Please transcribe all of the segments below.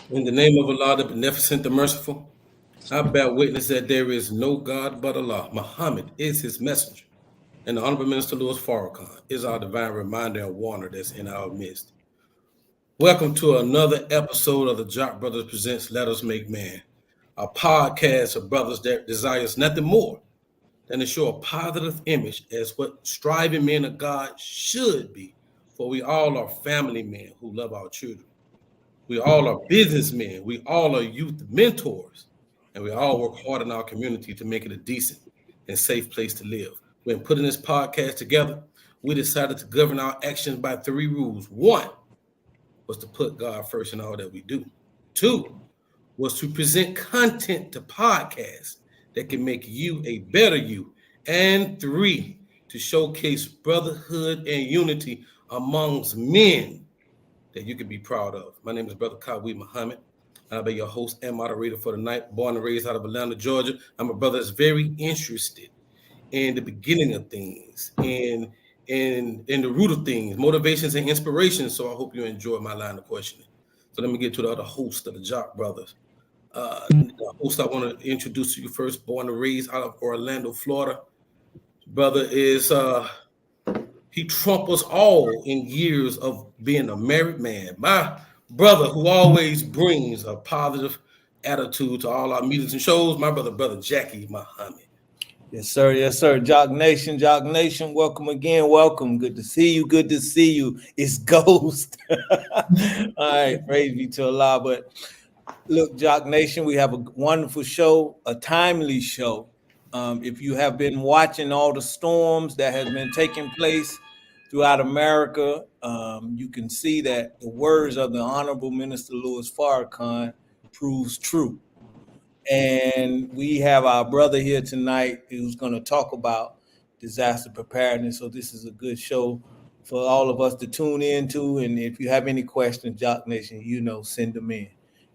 In the name of Allah, the Beneficent, the Merciful, I bear witness that there is no God but Allah. Muhammad is his messenger. And the Honorable Minister Louis Farrakhan is our divine reminder and warner that's in our midst. Welcome to another episode of the Jock Brothers Presents Let Us Make Man, a podcast of brothers that desires nothing more than to show a positive image as what striving men of God should be. For we all are family men who love our children. We all are businessmen. We all are youth mentors. And we all work hard in our community to make it a decent and safe place to live. When putting this podcast together, we decided to govern our actions by three rules. One was to put God first in all that we do. Two was to present content to podcasts that can make you a better you. And three, to showcase brotherhood and unity amongst men that you can be proud of. My name is Brother Kawhi Muhammad. I'll be your host and moderator for the night. Born and raised out of Atlanta, Georgia. I'm a brother that's very interested in the beginning of things and in the root of things, motivations and inspirations. So I hope you enjoy my line of questioning. So let me get to the other host of the Jock Brothers. The host I want to introduce to you first, born and raised out of Orlando, Florida. Brother is he trumped us all in years of being a married man. My brother, who always brings a positive attitude to all our meetings and shows, my brother Jackie Muhammad. Yes, sir. Yes, sir. Jock Nation, Jock Nation. Welcome again. Welcome. Good to see you. Good to see you. It's Ghost. All right. Praise be to Allah. But look, Jock Nation, we have a wonderful show, a timely show. If you have been watching all the storms that has been taking place throughout America, you can see that the words of the Honorable Minister Louis Farrakhan proves true. And we have our brother here tonight who's going to talk about disaster preparedness. So this is a good show for all of us to tune into. And if you have any questions, Jock Nation, send them in.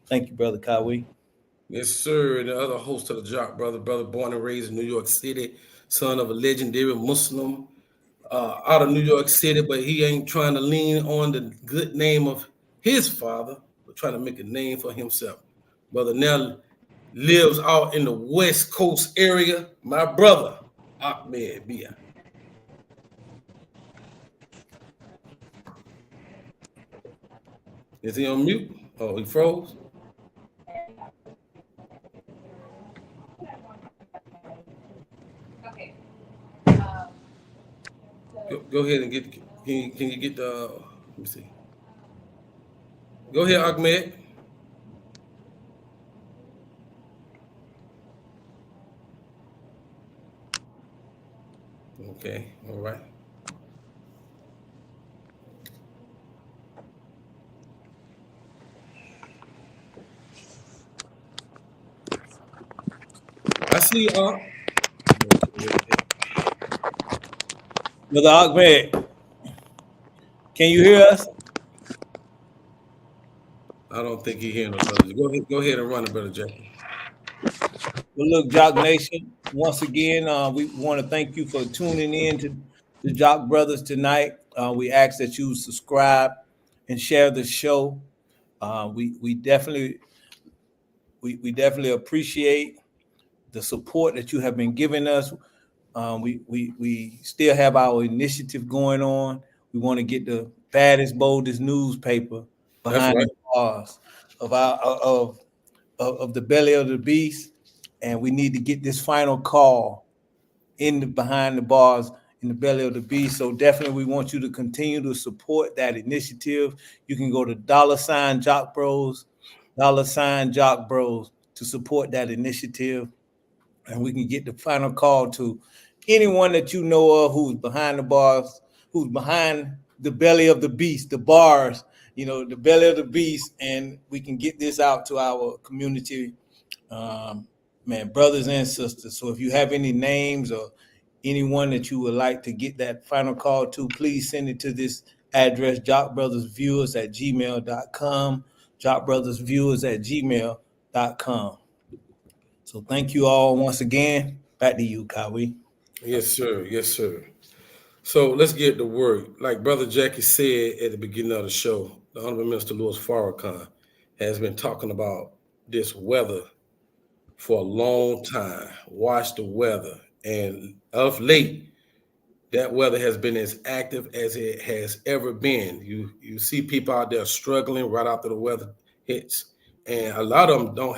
Thank you, Brother Kawi. Yes, sir. And the other host of the Jock brother born and raised in New York City, son of a legendary Muslim out of New York City, but he ain't trying to lean on the good name of his father, but trying to make a name for himself. Brother now lives out in the West Coast area. My brother, Ahmed Bia. Is he on mute? Oh, he froze? Okay. Go ahead and get, can you get the, let me see. Go ahead, Ahmed. Okay, all right. I see Brother Ahmed, can you hear us? I don't think he's hearing us, brother. Go ahead and run it, brother Jackie. Well, look, Jock Nation, once again, we want to thank you for tuning in to the Jock Brothers tonight. We ask that you subscribe and share the show. We definitely appreciate the support that you have been giving us. We still have our initiative going on. We want to get the baddest, boldest newspaper behind the bars of the belly of the beast, and we need to get this final call behind the bars in the belly of the beast. So definitely we want you to continue to support that initiative. You can go to $Jock Bros, $Jock Bros to support that initiative, and we can get the final call to anyone that you know of who's behind the bars, who's behind the belly of the beast, the bars, the belly of the beast, and we can get this out to our community, brothers and sisters. So if you have any names or anyone that you would like to get that final call to, please send it to this address, jockbrothersviewers@gmail.com, jockbrothersviewers@gmail.com. So thank you all once again. Back to you, Kawi. Yes, sir. Yes, sir. So let's get to work. Like Brother Jackie said at the beginning of the show, the Honorable Minister Louis Farrakhan, has been talking about this weather for a long time. Watch the weather. And of late, that weather has been as active as it has ever been. You see people out there struggling right after the weather hits, and a lot of them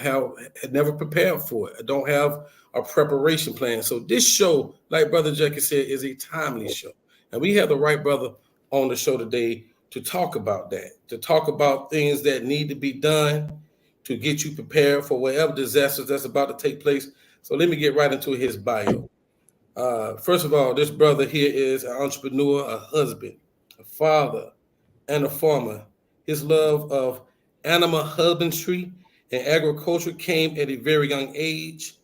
had never prepared for it, don't have a preparation plan. So this show, like Brother Jackie said, is a timely show, and we have the right brother on the show today to talk about that, to talk about things that need to be done to get you prepared for whatever disasters that's about to take place. So let me get right into his bio. First of all, this brother here is an entrepreneur, a husband, a father, and a farmer. His love of animal husbandry and agriculture came at a very young age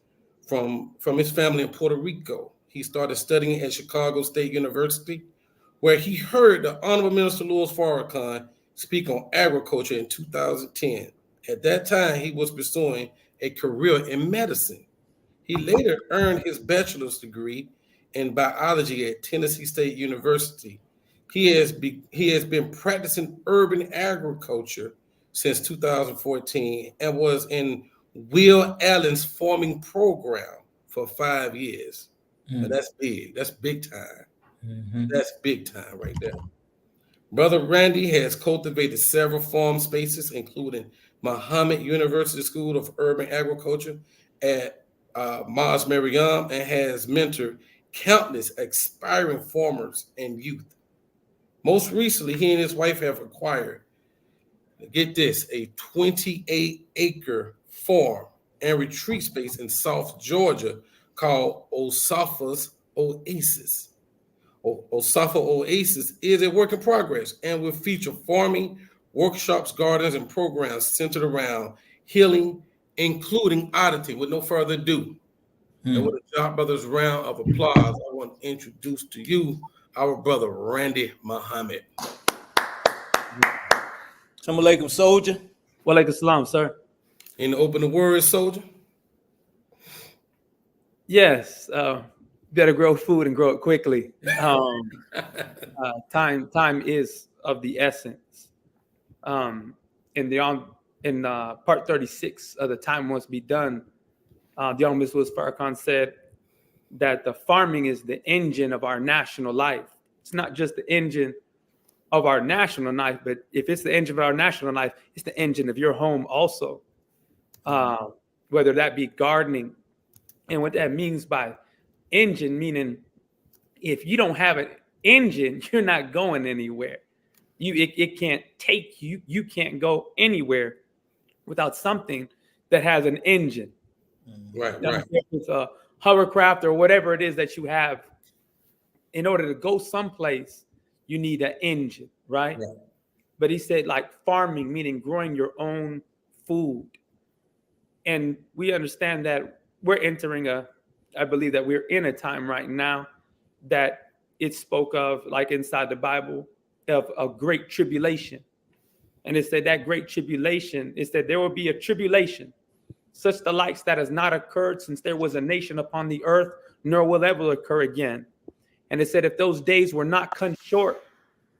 from his family in Puerto Rico. He started studying at Chicago State University, where he heard the Honorable Minister Louis Farrakhan speak on agriculture in 2010. At that time, he was pursuing a career in medicine. He later earned his bachelor's degree in biology at Tennessee State University. He has been practicing urban agriculture since 2014 and was in Will Allen's farming program for 5 years. Now that's big. That's big time. That's big time right there. Brother Randy has cultivated several farm spaces, including Muhammad University School of Urban Agriculture at Mars Mariam, and has mentored countless aspiring farmers and youth. Most recently, he and his wife have acquired, get this, a 28-acre farm and retreat space in South Georgia called Osafa's Oasis. Osafa Oasis is a work in progress and will feature farming, workshops, gardens, and programs centered around healing, including oddity. With no further ado, and with a Job Brothers round of applause, I want to introduce to you our brother Randy Muhammad. Assalamu alaikum, soldier. Walaikum salam, sir. In the open word, soldier. Yes, better grow food and grow it quickly. Time is of the essence. In part 36 of the Time Must Be Done, the Honorable Mr. Louis Farrakhan said that the farming is the engine of our national life. It's not just the engine of our national life, but if it's the engine of our national life, it's the engine of your home also, whether that be gardening. And what that means by engine, meaning if you don't have an engine, you're not going anywhere. It can't take you. You can't go anywhere without something that has an engine. Right. If it's a hovercraft or whatever it is that you have, in order to go someplace, you need an engine, right? But he said, like farming, meaning growing your own food. And we understand that we're entering I believe that we're in a time right now that it spoke of, like inside the Bible, of a great tribulation. And it said that great tribulation is that there will be a tribulation, such the likes that has not occurred since there was a nation upon the earth, nor will ever occur again. And it said, if those days were not cut short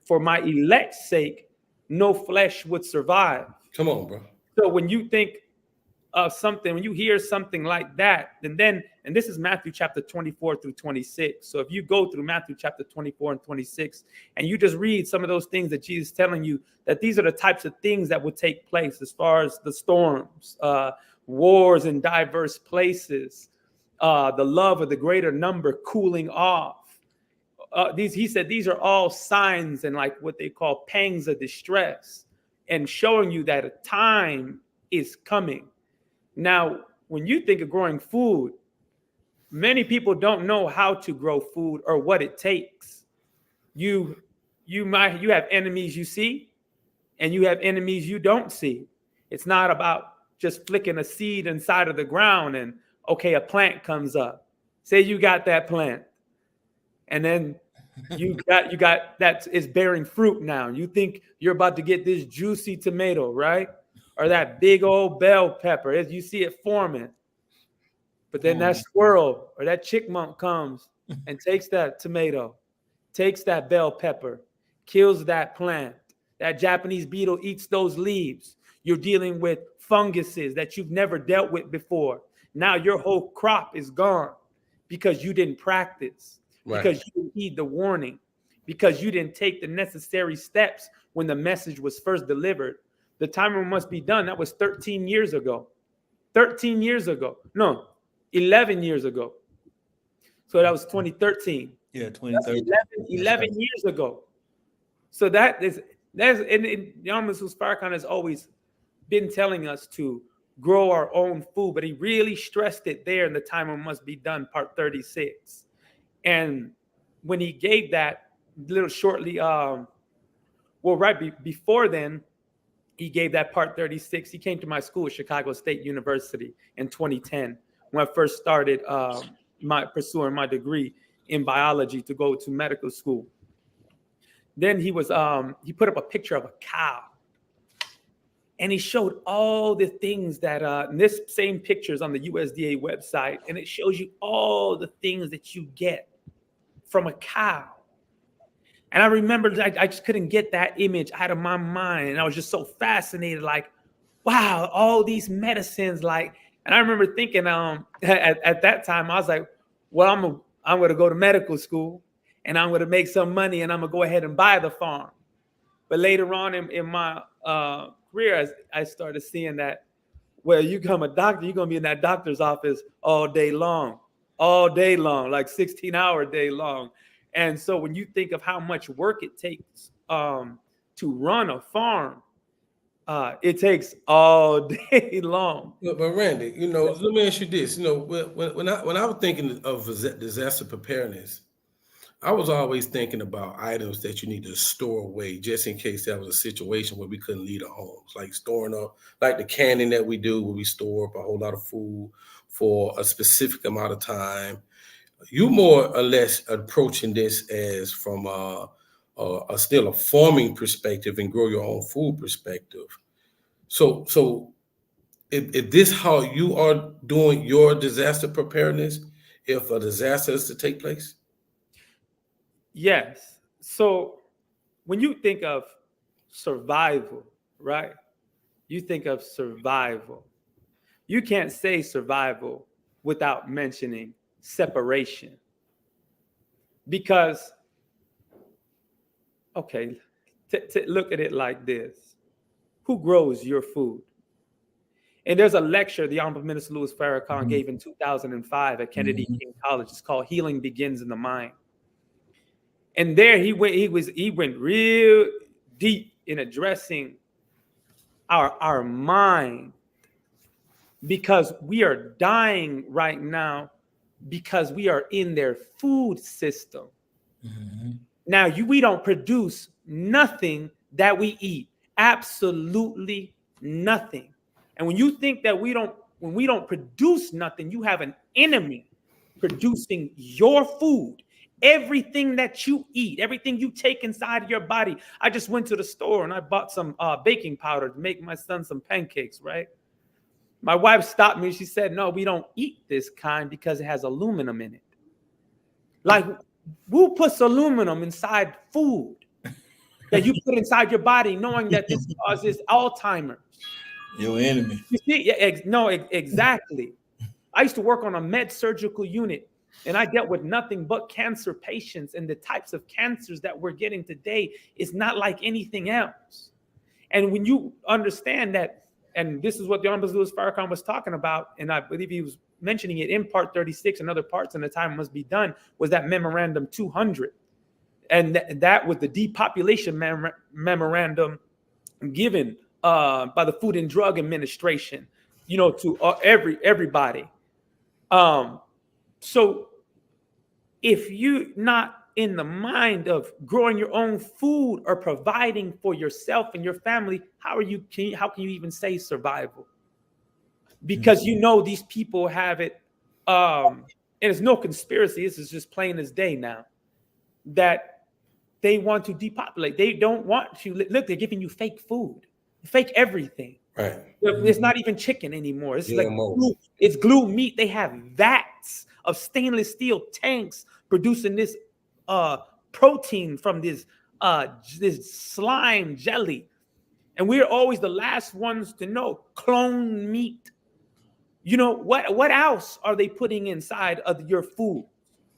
for my elect's sake, no flesh would survive. Come on, bro. So when you think of something, when you hear something like that, and this is Matthew chapter 24 through 26. So if you go through Matthew chapter 24 and 26, and you just read some of those things that Jesus is telling you, that these are the types of things that would take place as far as the storms, wars in diverse places, the love of the greater number cooling off. He said these are all signs and like what they call pangs of distress, and showing you that a time is coming. Now, when you think of growing food, many people don't know how to grow food or what it takes. You have enemies you see, and you have enemies you don't see. It's not about just flicking a seed inside of the ground and okay, a plant comes up. Say you got that plant, and then you got that is bearing fruit now. You think you're about to get this juicy tomato, right? Or that big old bell pepper, as you see it forming. But then that squirrel or that chickmunk comes and takes that tomato, takes that bell pepper, kills that plant. That Japanese beetle eats those leaves. You're dealing with funguses that you've never dealt with before. Now your whole crop is gone because you didn't practice, Right. because you didn't heed the warning, because you didn't take the necessary steps when the message was first delivered. The timer must be done. That was 13 years ago. 13 years ago. No, 11 years ago. So that was 2013. Yeah, That's 2013. 11 years ago. So that's and Young Mrs. Farrakhan has always been telling us to grow our own food, but he really stressed it there in the timer must be done, part 36. And when he gave that little shortly, before then, he gave that part 36. He came to my school, Chicago State University, in 2010, when I first started pursuing my degree in biology to go to medical school. Then he put up a picture of a cow, and he showed all the things that this same pictures on the USDA website, and it shows you all the things that you get from a cow. And I remember I just couldn't get that image out of my mind, and I was just so fascinated, like, wow, all these medicines, like. And I remember thinking, at that time, I was like, well, I'm going to go to medical school, and I'm going to make some money, and I'm going to go ahead and buy the farm. But later on in my career, I started seeing that, well, you become a doctor, you're going to be in that doctor's office all day long, like 16-hour day long. And so when you think of how much work it takes to run a farm, it takes all day long. But Randy, let me ask you this. When I was thinking of disaster preparedness, I was always thinking about items that you need to store away just in case there was a situation where we couldn't leave our homes, like storing up, like the canning that we do where we store up a whole lot of food for a specific amount of time. You more or less approaching this as from still a farming perspective and grow your own food perspective. So is this how you are doing your disaster preparedness if a disaster is to take place? Yes. So when you think of survival, right? You think of survival. You can't say survival without mentioning separation. Because, okay, look at it like this. Who grows your food? And there's a lecture the Honorable Minister Louis Farrakhan gave in 2005 at Kennedy King College. It's called Healing Begins in the Mind. And there he went real deep in addressing our mind, because we are dying right now because we are in their food system. Mm-hmm. Now we don't produce nothing that we eat, absolutely nothing. And when you think that when we don't produce nothing, you have an enemy producing your food. Everything that you eat, everything you take inside of your body. I just went to the store and I bought some baking powder to make my son some pancakes, right? My wife stopped me. She said, no, we don't eat this kind because it has aluminum in it. Like, who puts aluminum inside food that you put inside your body knowing that this causes Alzheimer's? Your enemy. You see? Exactly. I used to work on a med surgical unit, and I dealt with nothing but cancer patients, and the types of cancers that we're getting today is not like anything else. And when you understand that, and this is what the Honorable Louis Farrakhan was talking about, and I believe he was mentioning it in part 36 and other parts, and the time must be done, was that memorandum 200. And that was the depopulation memorandum given by the Food and Drug Administration, to everybody. So if you're not in the mind of growing your own food or providing for yourself and your family, how can you even say survival? Because these people have it, and it's no conspiracy. This is just plain as day now, that they want to depopulate. They don't want to look. They're giving you fake food, fake everything. Right. It's not even chicken anymore. It's GMO. it's glue meat. They have vats of stainless steel tanks producing this protein from this slime jelly. And we're always the last ones to know. Clone meat. You know, what else are they putting inside of your food?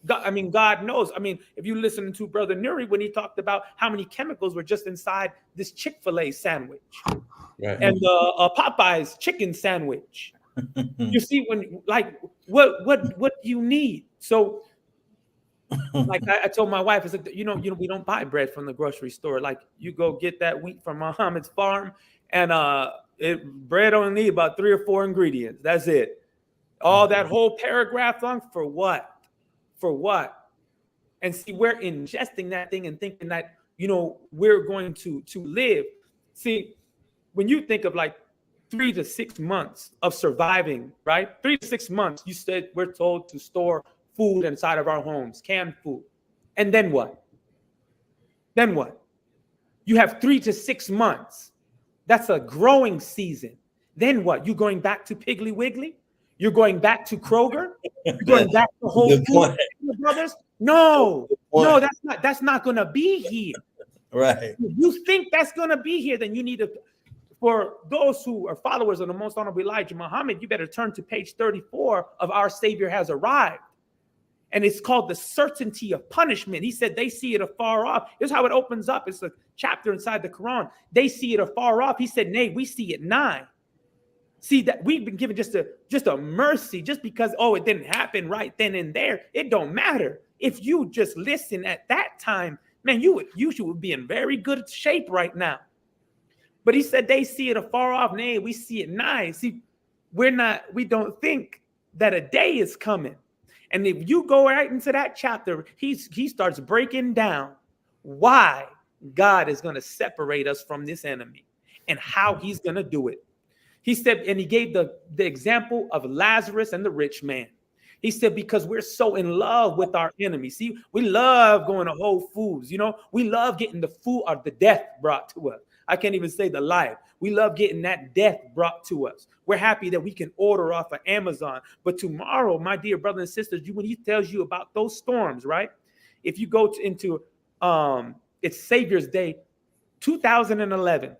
God knows. I mean, if you listen to Brother Nuri when he talked about how many chemicals were just inside this Chick-fil-A sandwich and Popeye's chicken sandwich. You see, when like what do you need? So like I told my wife, I said, you know, we don't buy bread from the grocery store. Like you go get that wheat from Muhammad's farm, and bread only need about 3 or 4 ingredients. That's it. All that whole paragraph long for what? For what? And see, we're ingesting that thing and thinking that, you know, we're going to live. See, when you think of like 3 to 6 months of surviving, right? 3 to 6 months, you said we're told to store food inside of our homes, canned food. And then what? Then what? You have 3 to 6 months. That's a growing season. Then what? You going back to Piggly Wiggly? You're going back to Kroger? You're going back to Whole Foods, brothers? No, that's not going to be here. Right. If you think that's going to be here, then you need to, for those who are followers of the most honorable Elijah Muhammad, you better turn to page 34 of Our Savior Has Arrived. And it's called the certainty of punishment. He said they see it afar off. Here's how it opens up. It's a chapter inside the Quran. They see it afar off. He said, nay, we see it nigh. See, that we've been given just a mercy, just because, it didn't happen right then and there. It don't matter. If you just listen at that time, man, you should be in very good shape right now. But he said they see it afar off. Nay, we see it nigh. See, we don't think that a day is coming. And if you go right into that chapter, he starts breaking down why God is going to separate us from this enemy and how he's going to do it. He said, and he gave the example of Lazarus and the rich man. He said, because we're so in love with our enemy. See, we love going to Whole Foods. You know, we love getting the food or the death brought to us. I can't even say the life. We love getting that death brought to us. We're happy that we can order off of Amazon. But tomorrow, my dear brothers and sisters, when he tells you about those storms, right? If you go into it's Savior's Day, 2011.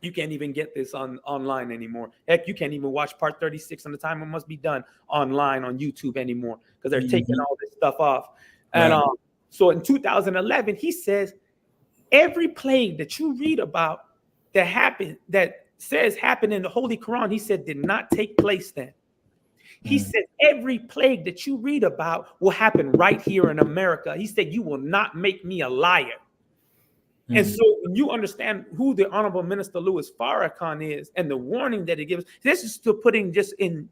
You can't even get this online anymore. Heck, you can't even watch part 36 on the time it must be done online on YouTube anymore because they're taking all this stuff off. And so in 2011, he says, every plague that you read about that happened, that says happened in the Holy Quran, he said, did not take place then. He said, every plague that you read about will happen right here in America. He said, you will not make me a liar. And so when you understand who the Honorable Minister Louis Farrakhan is and the warning that he gives, this is to putting just in,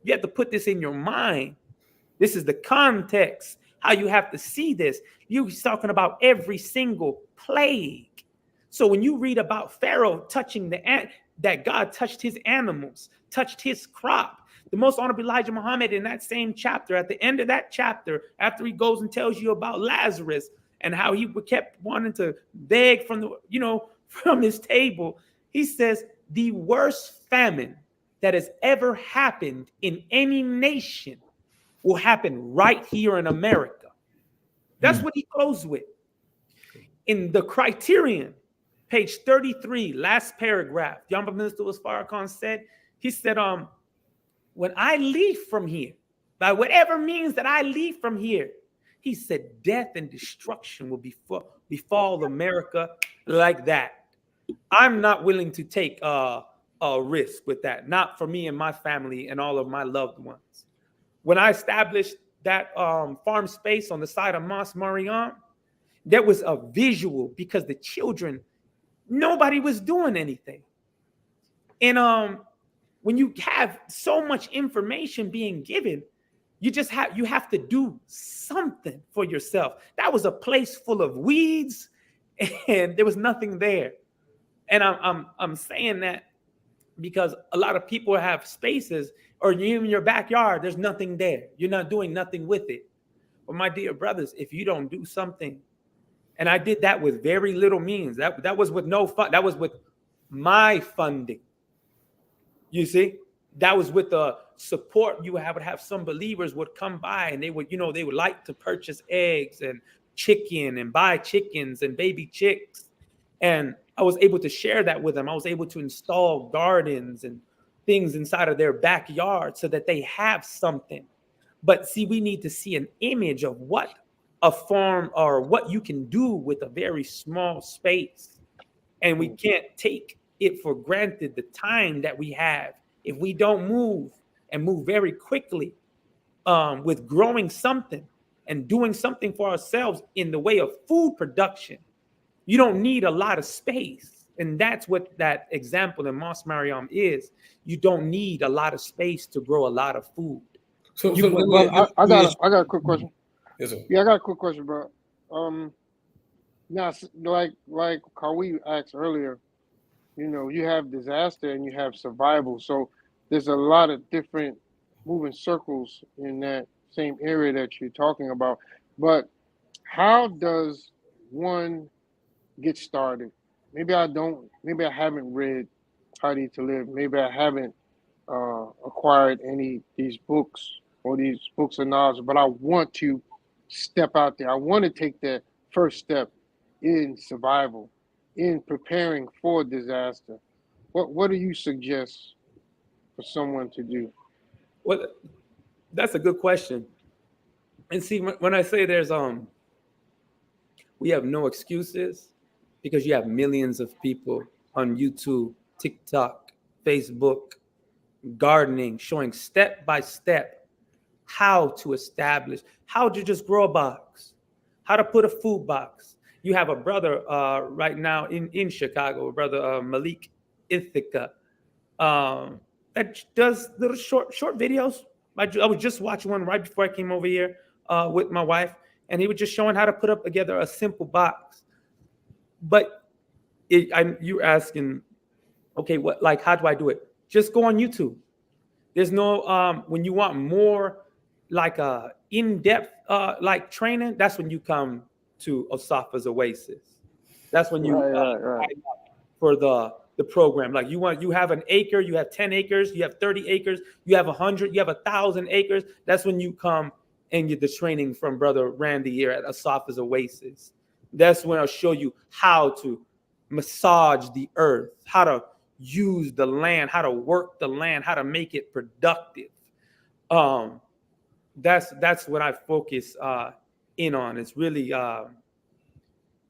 you have to put this in your mind. This is the context, how you have to see this. He's talking about every single plague. So when you read about Pharaoh touching that God touched his animals, touched his crop, the most honorable Elijah Muhammad in that same chapter, at the end of that chapter, after he goes and tells you about Lazarus, and how he kept wanting to beg from his table. He says the worst famine that has ever happened in any nation will happen right here in America. That's what he closed with. In the criterion, page 33, last paragraph, the Honorable Minister Louis Farrakhan said, he said, when I leave from here, by whatever means that I leave from here, he said, death and destruction will befall America like that. I'm not willing to take a risk with that. Not for me and my family and all of my loved ones. When I established that farm space on the side of Mos Mariam, there was a visual because the children, nobody was doing anything. And when you have so much information being given, you have to do something for yourself. That was a place full of weeds, and there was nothing there. And I'm saying that because a lot of people have spaces, or even in your backyard, there's nothing there. You're not doing nothing with it. But my dear brothers, if you don't do something, and I did that with very little means. That was with no fund. That was with my funding. You see, that was with the support you would have some believers would come by and they would like to purchase eggs and chicken and buy chickens and baby chicks. And I was able to share that with them. I was able to install gardens and things inside of their backyard so that they have something. But see, we need to see an image of what a farm or what you can do with a very small space. And we can't take it for granted the time that we have. If we don't move and move very quickly with growing something and doing something for ourselves in the way of food production, you don't need a lot of space. And that's what that example in Mos Mariam is. You don't need a lot of space to grow a lot of food. So You- let But me- I got a quick question. Yes, sir. Yeah, I got a quick question, bro. Now, like how we asked earlier, you know, you have disaster and you have survival. So there's a lot of different moving circles in that same area that you're talking about. But how does one get started? Maybe I haven't read Tidy to Live. Maybe I haven't acquired any of these books or these books of knowledge, but I want to step out there. I want to take that first step in survival, in preparing for disaster. What do you suggest for someone to do? Well, that's a good question. And see, when I say we have no excuses because you have millions of people on YouTube, TikTok, Facebook, gardening, showing step by step how to establish, how to just grow a box, how to put a food box. You have a brother right now in Chicago, brother Malik Ithaca, that does little short videos. I was just watching one right before I came over here with my wife, and he was just showing how to put up together a simple box. But you're asking, okay, how do I do it? Just go on YouTube. There's no when you want more like in-depth like training, that's when you come to Osafa's Oasis. That's when you Right. for the program. Like you have an acre, you have 10 acres, you have 30 acres, you have 100, you have 1,000 acres. That's when you come and get the training from Brother Randy here at Osafa's Oasis. That's when I'll show you how to massage the earth, how to use the land, how to work the land, how to make it productive. That's what I focus in on. It's really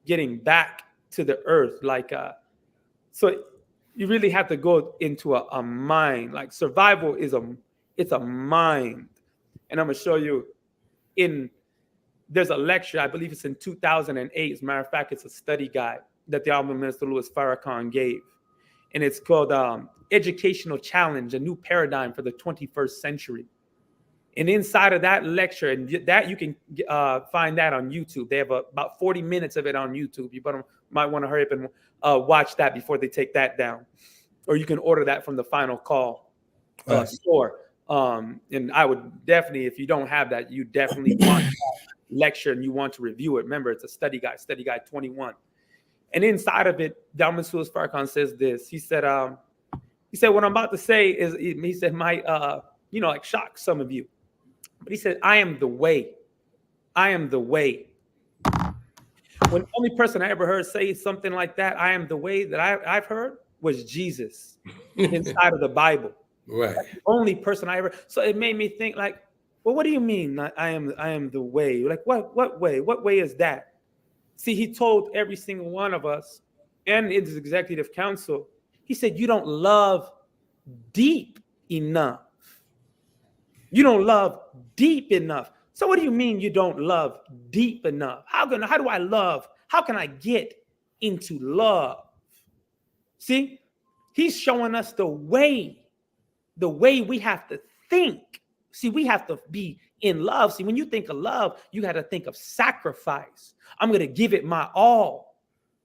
getting back to the earth. So you really have to go into a mind. Like survival it's a mind. And I'm gonna show you there's a lecture, I believe it's in 2008. As a matter of fact, it's a study guide that the Honorable Minister Louis Farrakhan gave. And it's called Educational Challenge, a New Paradigm for the 21st Century. And inside of that lecture, and that you can find that on YouTube. They have about 40 minutes of it on YouTube. You might want to hurry up and watch that before they take that down. Or you can order that from the Final Call store. And I would definitely, if you don't have that, you definitely want that lecture and you want to review it. Remember, it's a study guide 21. And inside of it, Dr. Louis Farrakhan says this. He said, what I'm about to say is, he said, might, like shock some of you. But he said, I am the way. I am the way. When the only person I ever heard say something like that, I am the way, that I've heard was Jesus inside of the Bible. Right. That's the only person I ever. So it made me think like, well, what do you mean I am the way? Like what way? What way is that? See, he told every single one of us and his executive council, he said, you don't love deep enough. You don't love deep enough. So what do you mean you don't love deep enough? How do I love? How can I get into love? See, he's showing us the way we have to think. See, we have to be in love. See, when you think of love, you got to think of sacrifice. I'm going to give it my all.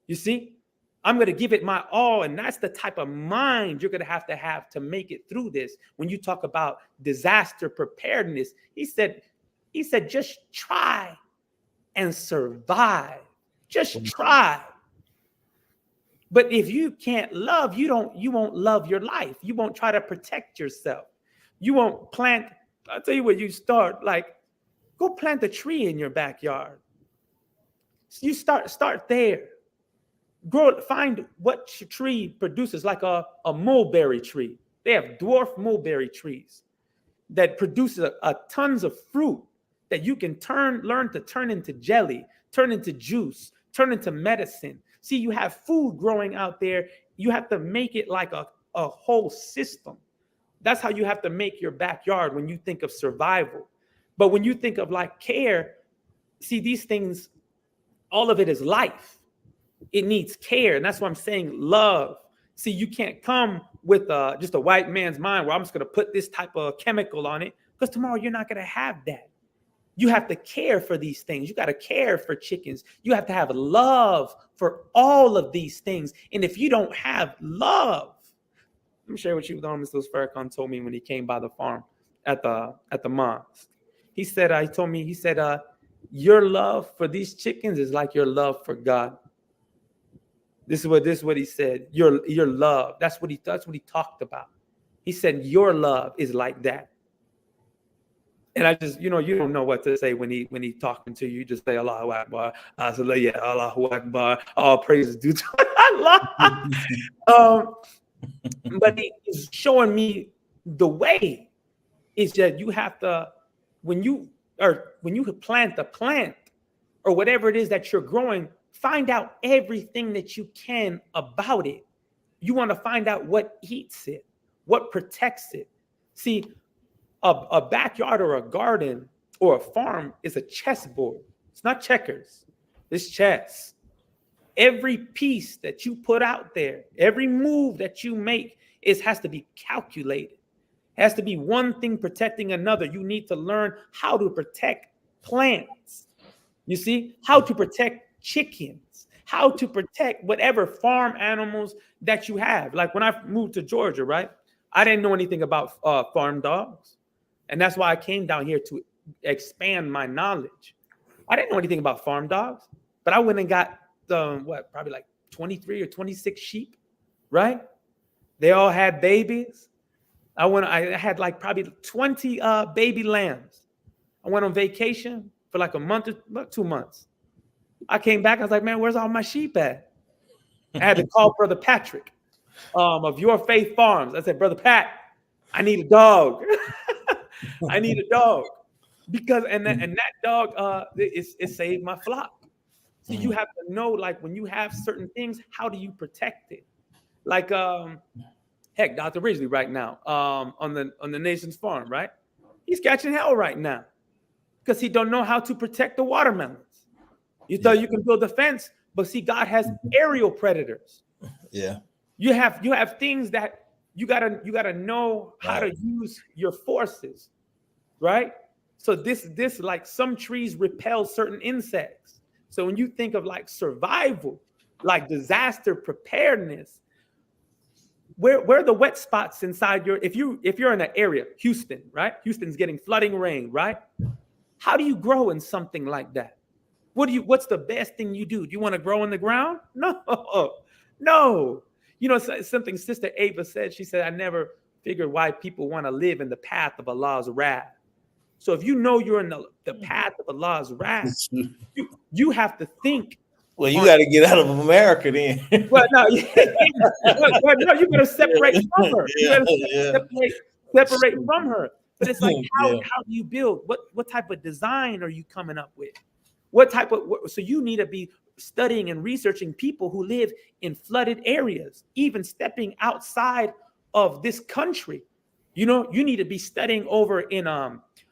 You see, I'm going to give it my all. And that's the type of mind you're going to have to make it through this. When you talk about disaster preparedness, he said, just try and survive. Just try. But if you can't love, you won't love your life. You won't try to protect yourself. You won't plant. I'll tell you what, you start, like, go plant a tree in your backyard. You start there. Find what tree produces like a mulberry tree. They have dwarf mulberry trees that produces a tons of fruit that you can learn to turn into jelly, turn into juice, turn into medicine. See, you have food growing out there. You have to make it like a whole system. That's how you have to make your backyard when you think of survival. But when you think of like care, see, these things, all of it is life. It needs care. And that's why I'm saying love. See, you can't come with just a white man's mind where I'm just going to put this type of chemical on it, because tomorrow you're not going to have that. You have to care for these things. You got to care for chickens. You have to have love for all of these things. And if you don't have love, let me share what you, Mr. Farrakhan told me when he came by the farm at the mosque. He said, your love for these chickens is like your love for God. This is what he said. Your love. That's what he talked about. He said your love is like that. And I just, you don't know what to say when he talking to you. You just say Allahu Akbar. I said, yeah, Allahu Akbar. All praises due to Allah. But he's showing me the way. Is that you have to, when you plant the plant or whatever it is that you're growing, find out everything that you can about it. You want to find out what eats it, what protects it. See, a backyard or a garden or a farm is a chessboard. It's not checkers. It's chess. Every piece that you put out there, every move that you make, has to be calculated. It has to be one thing protecting another. You need to learn how to protect plants. You see, how to protect chickens, how to protect whatever farm animals that you have. Like when I moved to Georgia, right? I didn't know anything about farm dogs. And that's why I came down here to expand my knowledge. I didn't know anything about farm dogs, but I went and got probably like 23 or 26 sheep, right? They all had babies. I had like probably 20 baby lambs. I went on vacation for like a month or 2 months. I came back. I was like, man, where's all my sheep at? I had to call Brother Patrick of Your Faith Farms. I said, Brother Pat, I need a dog. I need a dog. Because and that dog it saved my flock. So you have to know, like, when you have certain things, how do you protect it? Like heck, Dr. Ridgely right now on the nation's farm, right? He's catching hell right now because he don't know how to protect the watermelons. You thought you can build a fence, but see, God has aerial predators. Yeah. You have things that you gotta know how to use your forces, right? So this like some trees repel certain insects. So when you think of like survival, like disaster preparedness, where are the wet spots inside if you're in an area, Houston, right? Houston's getting flooding rain, right? How do you grow in something like that? What's the best thing you do? Do you want to grow in the ground? No. You know, something Sister Ava said. She said, I never figured why people want to live in the path of Allah's wrath. So if you know you're in the path of Allah's wrath, you have to think. Well, you got to get out of America then. Well, no, you got to separate from her. You got to separate from her. But it's like, how do you build? What type of design are you coming up with? So you need to be studying and researching people who live in flooded areas, even stepping outside of this country. You know, you need to be studying over in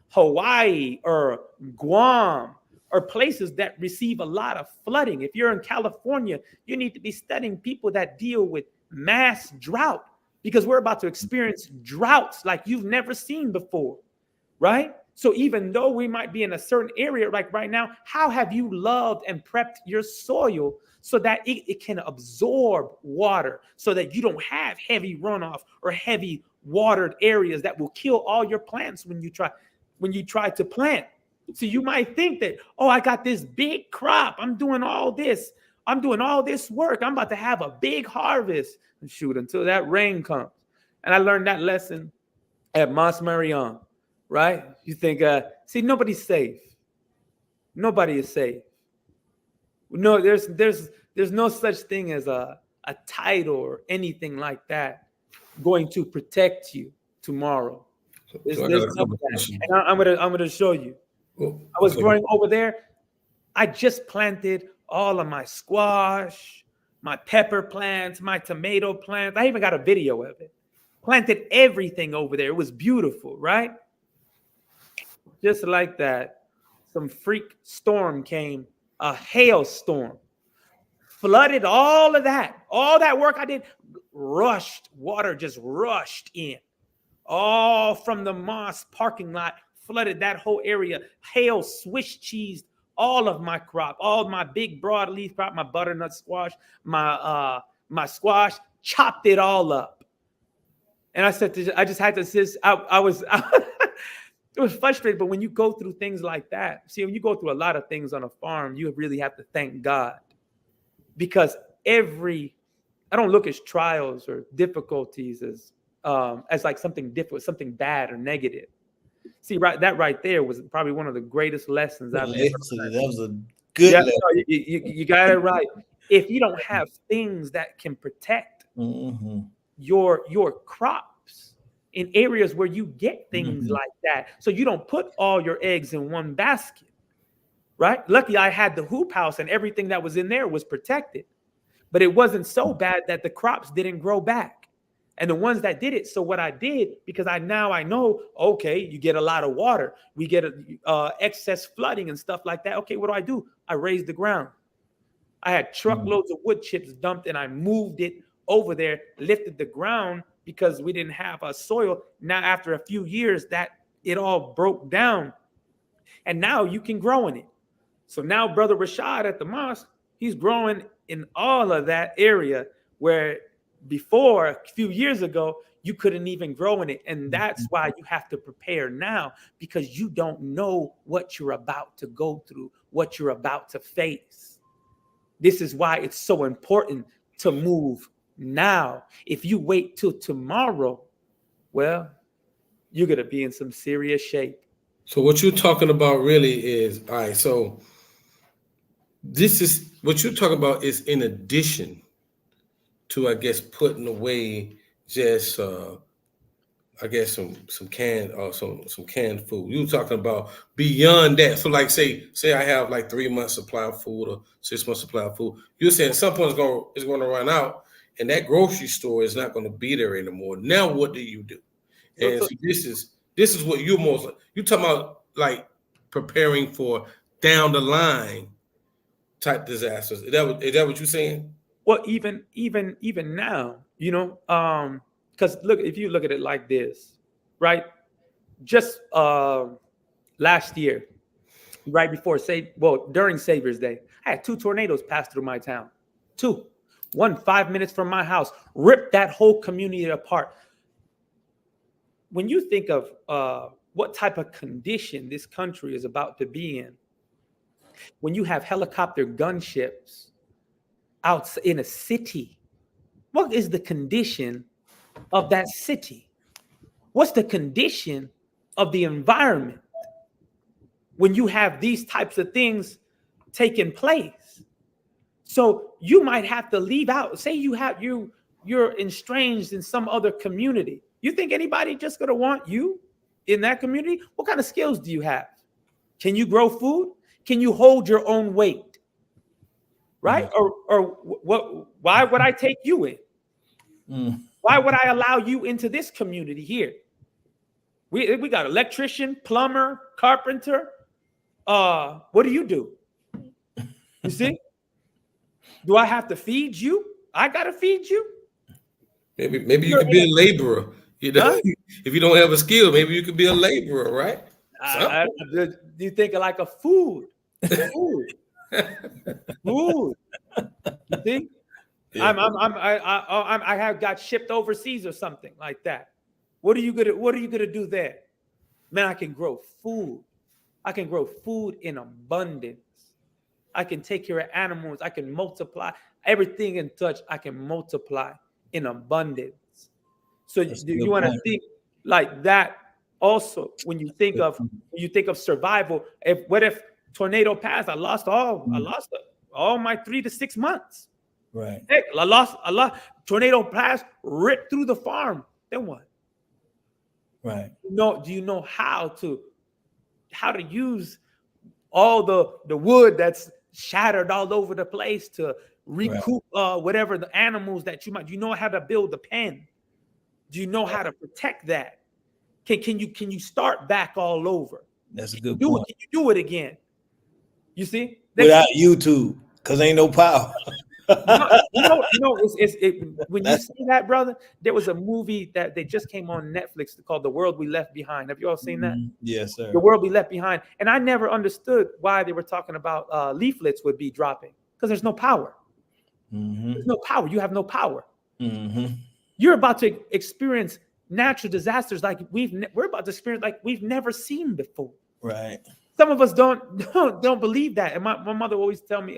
Hawaii or Guam or places that receive a lot of flooding. If you're in California, you need to be studying people that deal with mass drought, because we're about to experience droughts like you've never seen before, right? So even though we might be in a certain area, like right now, how have you loved and prepped your soil so that it can absorb water, so that you don't have heavy runoff or heavy watered areas that will kill all your plants when you try to plant? So you might think that, oh, I got this big crop. I'm doing all this work. I'm about to have a big harvest. And shoot, until that rain comes. And I learned that lesson at Mont Marion, right? You think, see, nobody's safe. Nobody is safe. No, there's There's no such thing as a title or anything like that going to protect you tomorrow. There's So I none got a of couple that. questions. And I'm gonna show you. Oh, I was okay. growing over there. I just planted all of my squash, my pepper plants, my tomato plants. I even got a video of it. Planted everything over there. It was beautiful, right? Just like that, some freak storm came, a hailstorm, flooded all of that. All that work I did, rushed, water just rushed in. All from the mosque parking lot, flooded that whole area. Hail Swiss cheesed all of my crop, all my big broadleaf crop, my butternut squash, my squash, chopped it all up. And I said, I just had to sit. I was, it was frustrating. But when you go through things like that, see, when you go through a lot of things on a farm, you really have to thank God, because I don't look at trials or difficulties as like something different, something bad or negative. See, that right there was probably one of the greatest lessons I've ever learned. That was a good lesson. No, you got it right. If you don't have things that can protect your crops in areas where you get things like that, so you don't put all your eggs in one basket, right? Lucky I had the hoop house and everything that was in there was protected, but it wasn't so bad that the crops didn't grow back. And the ones that did it, so what I did, because I know, okay, you get a lot of water, we get excess flooding and stuff like that. Okay, what do? I raised the ground. I had truckloads of wood chips dumped, and I moved it over there, lifted the ground because we didn't have a soil. Now, after a few years, that it all broke down, and now you can grow in it. So now, Brother Rashad at the mosque, he's growing in all of that area where before, a few years ago, you couldn't even grow in it. And that's why you have to prepare now, because you don't know what you're about to go through, what you're about to face. This is why it's so important to move now. If you wait till tomorrow, well, you're going to be in some serious shape. So what you're talking about really is, all right, so this is what you're talking about is in addition to, I guess, putting away just I guess some canned some canned food. You were talking about beyond that. So like say I have like 3 months supply of food or 6 months supply of food. You're saying at some point it's going to run out, and that grocery store is not going to be there anymore. Now what do you do? And so this is what you're talking about, like preparing for down the line type disasters. Is that what you're saying? Well, even now, because look, if you look at it like this, right? Just last year, right before during Savior's Day, I had 2 tornadoes pass through my town. 2. One 5 minutes from my house, ripped that whole community apart. When you think of what type of condition this country is about to be in, when you have helicopter gunships out in a city, what is the condition of that city? What's the condition of the environment when you have these types of things taking place? So you might have to leave out. Say you're estranged in some other community. You think anybody just gonna want you in that community? What kind of skills do you have? Can you grow food? Can you hold your own weight? Right? Or what? Why would I take you in? Why would I allow you into this community here? We got electrician, plumber, carpenter. What do? You see? Do I have to feed you? I gotta feed you. Maybe you could be a laborer. Huh? If you don't have a skill, maybe you could be a laborer, right? You think of like a food. Food. You think? Yeah. I have got shipped overseas or something like that. What are you gonna do there? Man, I can grow food. I can grow food in abundance. I can take care of animals. I can multiply everything in touch. I can multiply in abundance. So you want to think like that also when you think of survival. What if tornado passed? I lost all my 3 to 6 months. Right. Heck, I lost a lot. Tornado pass ripped through the farm. Then what? Right. Do you know how to use all the wood that's shattered all over the place to recoup whatever the animals that you might? Do you know how to build the pen? Do you know how to protect that? Can you start back all over? That's a good Can point. you do it again? You see, Without YouTube, because ain't no power. When you say that, brother, there was a movie that they just came on Netflix called The World We Left Behind. Have you all seen that? Yes, sir. The World We Left Behind. And I never understood why they were talking about leaflets would be dropping, because there's no power. There's no power. You have no power. You're about to experience natural disasters like we're about to experience like we've never seen before. Right. Some of us don't believe that. And my mother always tell me,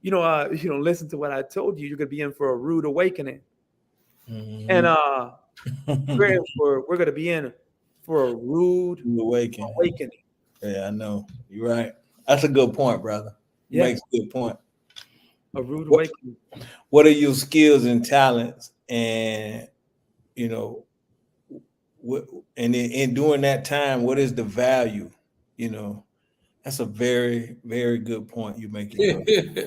listen to what I told you. You're gonna be in for a rude awakening. And we're gonna be in for a rude awakening. Yeah, I know. You're right. That's a good point, brother. You make a good point. A rude awakening. What are your skills and talents? And and in during that time, what is the value? That's a very, very good point you make.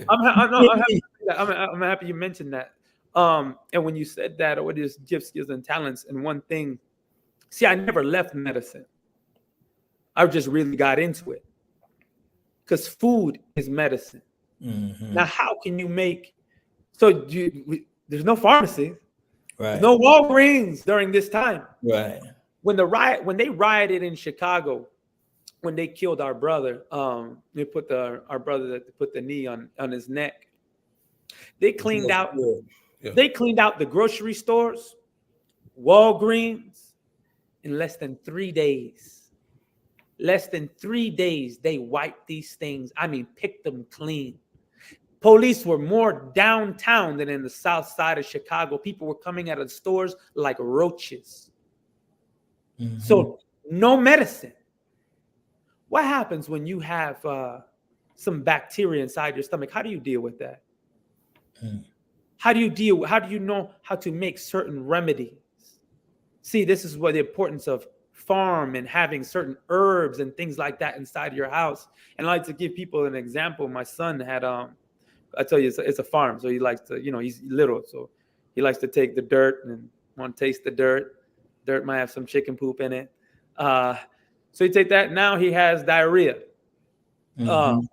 I'm happy you mentioned that. And when you said that, what is gift, skills, and talents? And one thing, see, I never left medicine. I just really got into it because food is medicine. Now, how can you make? So there's no pharmacy, right? There's no Walgreens during this time, right? When they rioted in Chicago, when they killed our brother, they put our brother that put the knee on his neck. They cleaned out. Yeah. They cleaned out the grocery stores, Walgreens, in less than 3 days. Less than 3 days, they wiped these things. I mean, picked them clean. Police were more downtown than in the south side of Chicago. People were coming out of the stores like roaches. So no medicine. What happens when you have some bacteria inside your stomach? How do you deal with that? How do you know how to make certain remedies? See, this is what the importance of farm and having certain herbs and things like that inside your house. And I like to give people an example. My son had, I tell you, it's a farm. So he likes to, he's little. So he likes to take the dirt and want to taste the dirt. Dirt might have some chicken poop in it. So you take that. Now he has diarrhea. And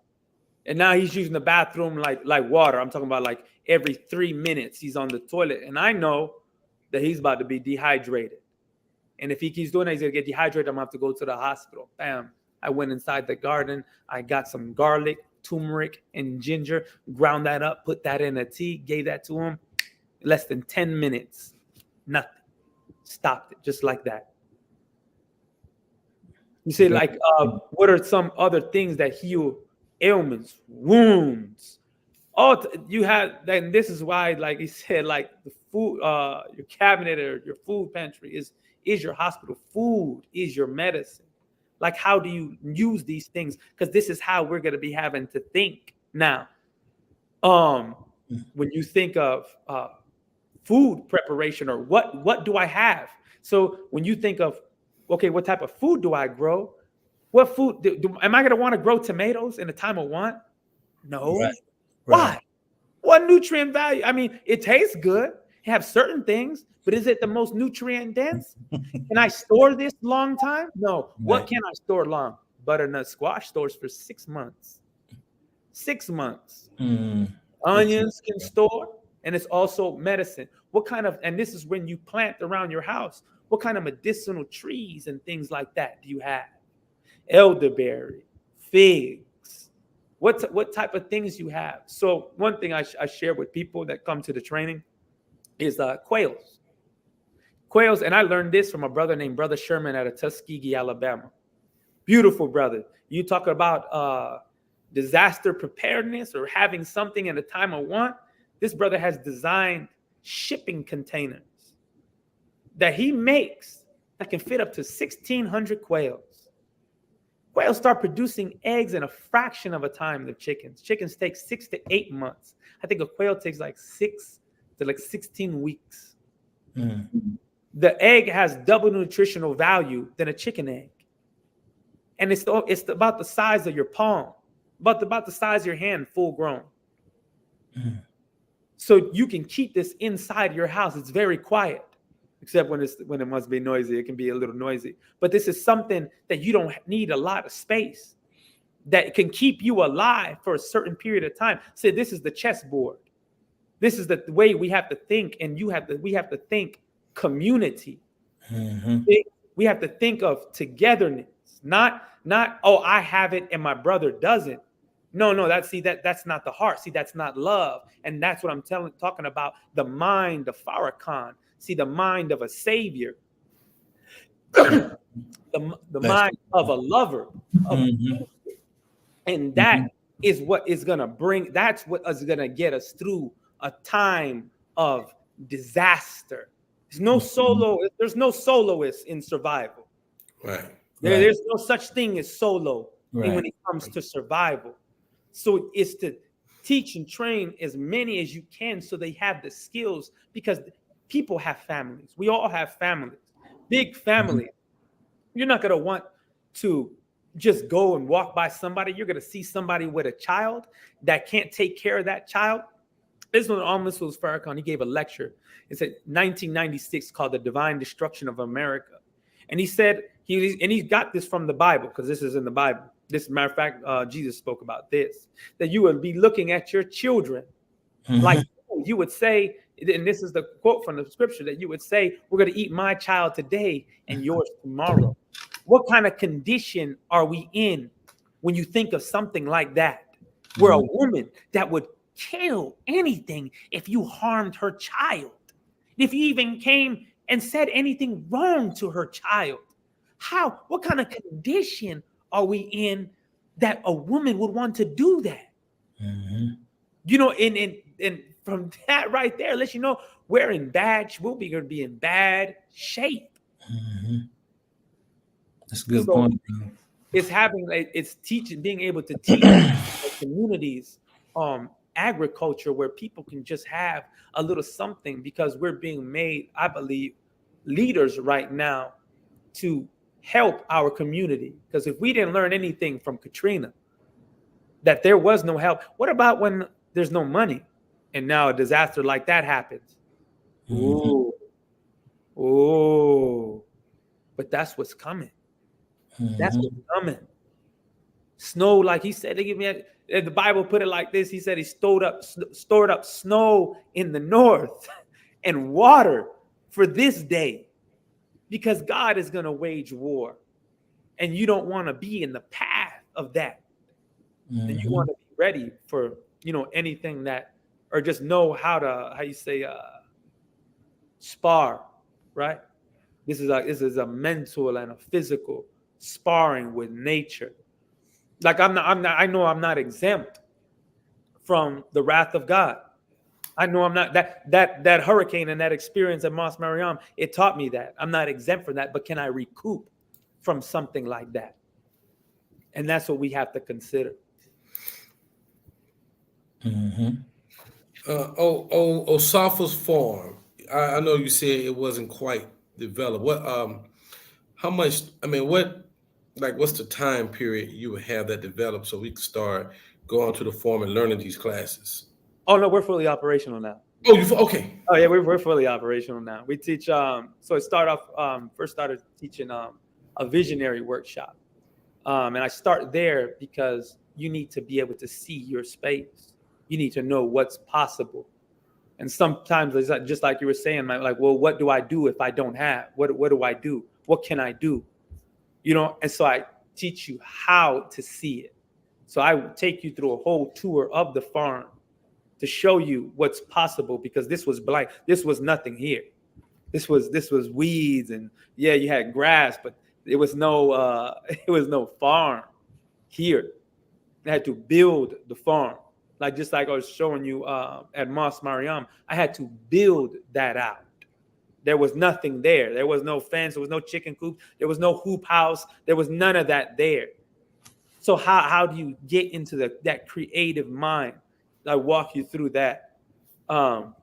now he's using the bathroom like water. I'm talking about like every 3 minutes he's on the toilet. And I know that he's about to be dehydrated. And if he keeps doing that, he's going to get dehydrated. I'm going to have to go to the hospital. Bam. I went inside the garden. I got some garlic, turmeric, and ginger, ground that up, put that in a tea, gave that to him. Less than 10 minutes. Nothing. Stopped it just like that. You say, what are some other things that heal ailments, wounds? You had, and this is why, like he said, like the food, your cabinet or your food pantry is your hospital. Food is your medicine. Like, how do you use these things? Because this is how we're going to be having to think now. When you think of food preparation or what do I have? So when you think of, okay, what type of food do I grow? What food am I going to want to grow tomatoes in a time of want? No. Right. Why? What nutrient value? I mean, it tastes good. You have certain things, but is it the most nutrient dense? Can I store this long time? No. Right. What can I store long? Butternut squash stores for 6 months. 6 months. Onions can store, and it's also medicine. What kind of, and this is when you plant around your house, what kind of medicinal trees and things like that do you have? Elderberry, figs, what type of things you have? So one thing I share with people that come to the training is quails. Quails, and I learned this from a brother named Brother Sherman out of Tuskegee, Alabama. Beautiful brother. You talk about disaster preparedness or having something in a time of want. This brother has designed shipping containers that he makes that can fit up to 1,600 quails. Quails start producing eggs in a fraction of a time than chickens. Chickens take 6 to 8 months. I think a quail takes like 6 to like 16 weeks. The egg has double nutritional value than a chicken egg. And it's about the size of your palm, about the size of your hand, full grown. So you can keep this inside your house. It's very quiet, except when it must be noisy. It can be a little noisy. But this is something that you don't need a lot of space, that can keep you alive for a certain period of time. Say, this is the chessboard. This is the way we have to think, and we have to think community. We have to think of togetherness, not oh, I have it and my brother doesn't. No, that's not the heart. See, that's not love. And that's what I'm talking about, the mind of Farrakhan. See, the mind of a savior, the mind of a lover. And that is what is going to bring, that's what is going to get us through a time of disaster. There's no soloist in survival. Right. There's no such thing as solo when it comes to survival. So it's to teach and train as many as you can so they have the skills, because people have families. We all have families, big families. You're not going to want to just go and walk by somebody. You're going to see somebody with a child that can't take care of that child. This is when Almost was Farrakhan. He gave a lecture. It's 1996 called The Divine Destruction of America. And he said, he got this from the Bible, because this is in the Bible. This, matter of fact, Jesus spoke about this, that you would be looking at your children like you would say, and this is the quote from the scripture, that you would say, we're going to eat my child today and yours tomorrow. What kind of condition are we in when you think of something like that? We're a woman that would kill anything if you harmed her child. If you even came and said anything wrong to her child. What kind of condition are we in that a woman would want to do that? You know, and from that right there, lets you know we're in bad, we'll be going to be in bad shape. That's a good point. It's teaching, being able to teach communities agriculture, where people can just have a little something, because we're being made, I believe, leaders right now to help our community. Because if we didn't learn anything from Katrina, that there was no help, what about when there's no money and now a disaster like that happens? But that's what's coming. That's what's coming. Snow, like he said, the Bible put it like this. He said he stored up snow in the north and water for this day, because God is going to wage war, and you don't want to be in the path of that. And you want to be ready for, anything that, or just know how to, spar, right? This is a mental and a physical sparring with nature. Like I know I'm not exempt from the wrath of God. I know I'm not, that hurricane and that experience at Mos Mariam, it taught me that I'm not exempt from that, but can I recoup from something like that? And that's what we have to consider. Osapha's farm. I know you said it wasn't quite developed. What's the time period you would have that developed so we could start going to the farm and learning these classes? Oh no, we're fully operational now. Okay. Oh yeah, we're fully operational now. We teach. So it started teaching a visionary workshop, and I start there because you need to be able to see your space. You need to know what's possible. And sometimes it's just like you were saying, like, well, what do I do if I don't have? What do I do? What can I do? And so I teach you how to see it. So I would take you through a whole tour of the farm to show you what's possible, because this was blank. This was nothing here. This was weeds, and yeah, you had grass, but it was no farm here. I had to build the farm. Just like I was showing you at Mos Mariam, I had to build that out. There was nothing there. There was no fence. There was no chicken coop. There was no hoop house. There was none of that there. So how do you get into that creative mind? I walk you through that, and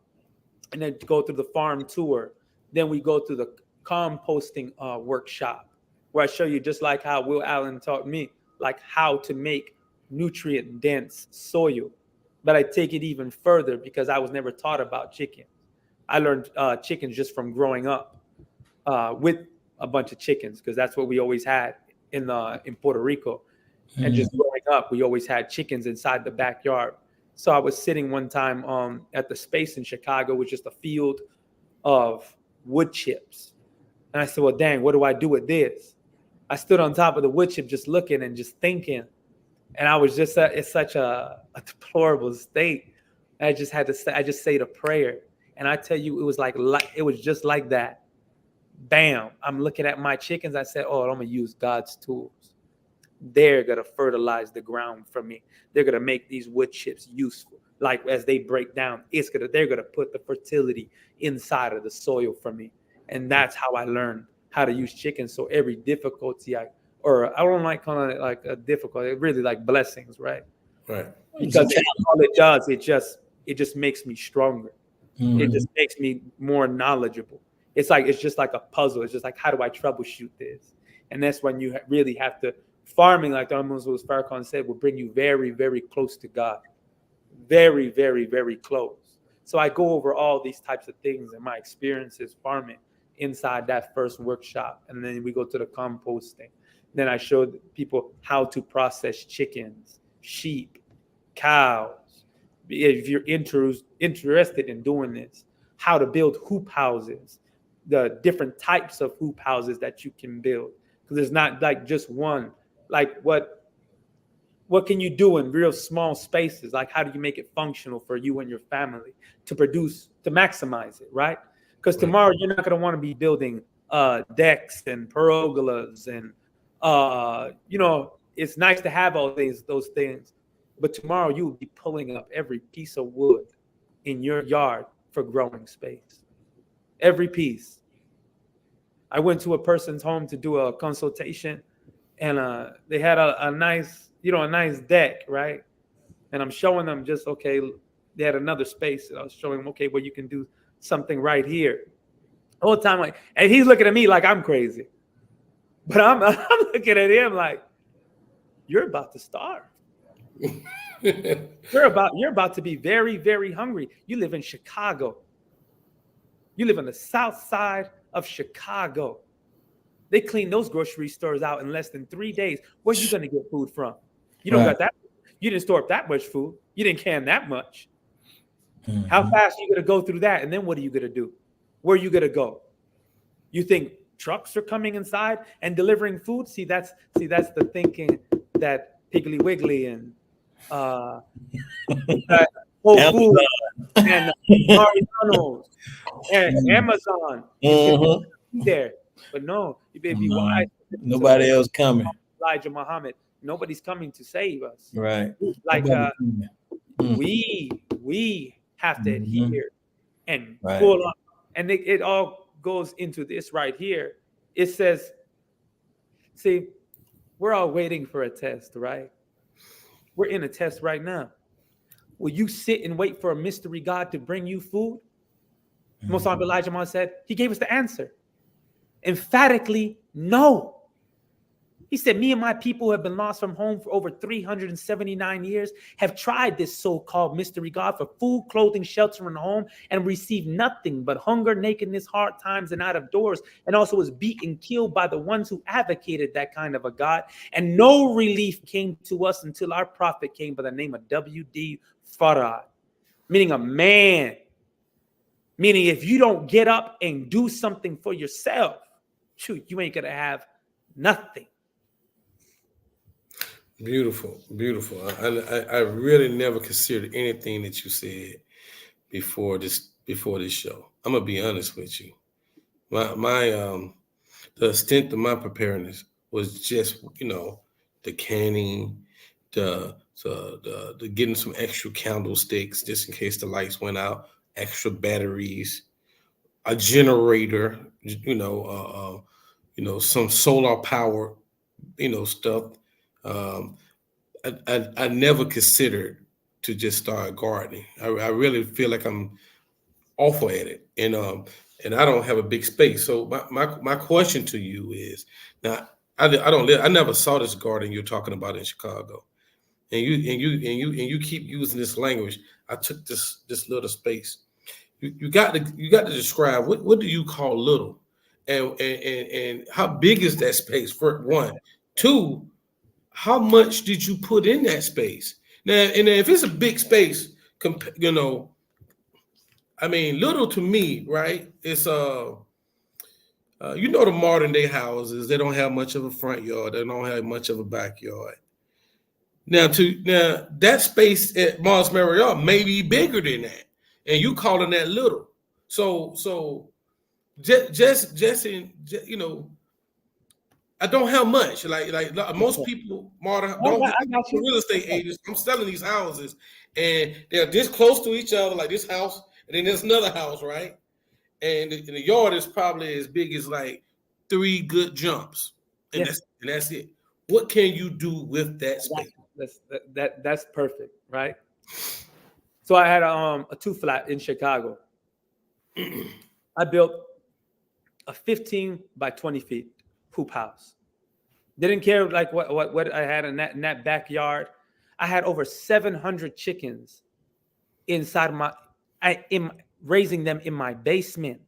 then go through the farm tour. Then we go through the composting workshop, where I show you, just like how Will Allen taught me, like how to make nutrient dense soil. But I take it even further because I was never taught about chickens. I learned chickens just from growing up with a bunch of chickens, because that's what we always had in Puerto Rico. And just growing up, we always had chickens inside the backyard. So I was sitting one time at the space in Chicago, with just a field of wood chips. And I said, well, dang, what do I do with this? I stood on top of the wood chip just looking and just thinking. And I was just, it's such a deplorable state. I just had to say, I just say the prayer. And I tell you, it was just like that. Bam. I'm looking at my chickens. I said, oh, I'm going to use God's tools. They're going to fertilize the ground for me. They're going to make these wood chips useful. Like as they break down, they're going to put the fertility inside of the soil for me. And that's how I learned how to use chickens. So every difficulty I don't like calling it like a difficulty, really like blessings, right? Right. Because all it does, it just makes me stronger. Mm-hmm. It just makes me more knowledgeable. It's just like a puzzle. It's just like, how do I troubleshoot this? And that's when you really have to. Farming, like the Honorable Farrakhan said, will bring you very, very close to God. Very, very, very close. So I go over all these types of things and my experiences farming inside that first workshop. And then we go to the composting. Then I showed people how to process chickens, sheep, cows. If you're interested in doing this, how to build hoop houses, the different types of hoop houses that you can build. Because there's not like just one. Like what can you do in real small spaces? Like how do you make it functional for you and your family to maximize it, right? Because tomorrow you're not going to want to be building decks and pergolas and it's nice to have all those things, but tomorrow you will be pulling up every piece of wood in your yard for growing space. Every piece. I went to a person's home to do a consultation. And they had a nice deck, right? And I'm showing them just, okay, they had another space. And I was showing them, okay, well, you can do something right here. The whole time, and he's looking at me like I'm crazy. But I'm looking at him like, you're about to starve. You're about to be very, very hungry. You live in Chicago. You live on the south side of Chicago. They clean those grocery stores out in less than 3 days. Where are you going to get food from? You don't got that. You didn't store up that much food. You didn't can that much. Mm-hmm. How fast are you going to go through that? And then what are you going to do? Where are you going to go? You think trucks are coming inside and delivering food? See, that's the thinking that Piggly Wiggly and Whole Foods and Mariano's and Amazon there. But no, you better be wise. Nobody else coming. Elijah Muhammad. Nobody's coming to save us. Right. Like we have to adhere and pull up. And it all goes into this right here. It says, see, we're all waiting for a test, right? We're in a test right now. Will you sit and wait for a mystery God to bring you food? Most Honorable Elijah Muhammad said, he gave us the answer. Emphatically, no. He said, me and my people who have been lost from home for over 379 years have tried this so-called mystery God for food, clothing, shelter, and home and received nothing but hunger, nakedness, hard times, and out of doors, and also was beaten, killed by the ones who advocated that kind of a God. And no relief came to us until our prophet came by the name of W.D. Farad, meaning a man. Meaning if you don't get up and do something for yourself, shoot, you ain't going to have nothing. Beautiful, beautiful. I really never considered anything that you said before this show. I'm gonna be honest with you. The extent of my preparedness was just the canning, the getting some extra candlesticks just in case the lights went out, extra batteries, a generator, some solar power, stuff. Um, I never considered to just start gardening. I really feel like I'm awful at it, and I don't have a big space. So my question to you is now I don't live, I never saw this garden you're talking about in Chicago, and you keep using this language. I took this little space. You got to describe what do you call little, and how big is that space for one, two. How much did you put in that space? Now, and if it's a big space, I mean, little to me, right? It's the modern day houses. They don't have much of a front yard. They don't have much of a backyard. Now that space at Mars Marriott may be bigger than that, and you calling that little. So just in I don't have much. Like most people, modern don't I got you. real estate agents. I'm selling these houses, and they're this close to each other, like this house, and then there's another house, right? And the yard is probably as big as like 3 good jumps, and Yes. that's it. What can you do with that space? That's perfect, right? So I had a 2-flat in Chicago. I built a 15 by 20 feet hoop house. Didn't care like what I had in that backyard. I had over 700 chickens inside raising them in my basement.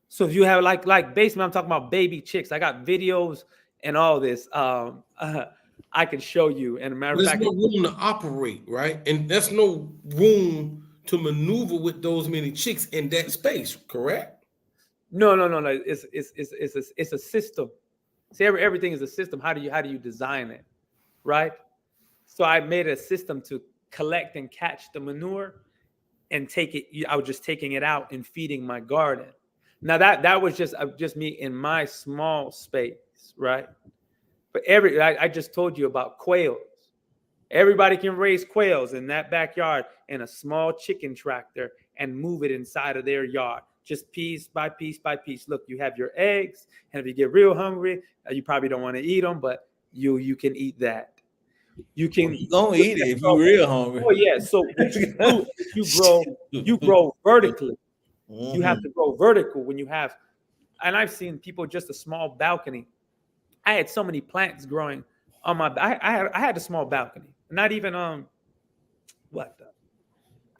So if you have like basement, I'm talking about baby chicks. I got videos and all this. I can show you. And a matter of There's fact, no room to operate, right? And there's no room to maneuver with those many chicks in that space, correct? no. It's a system. See, everything is a system. How do you design it, right? So I made a system to collect and catch the manure and take it. I was just taking it out and feeding my garden. Now that was just me in my small space, right? But I just told you about quails. Everybody can raise quails in that backyard in a small chicken tractor and move it inside of their yard, just piece by piece by piece. Look, you have your eggs, and if you get real hungry, you probably don't want to eat them, but you can eat that. You can Gonna eat it if you're real hungry. Oh yeah. So you grow vertically. You have to grow vertical when you have, and I've seen people just a small balcony. I had so many plants growing on my. I had a small balcony, not even I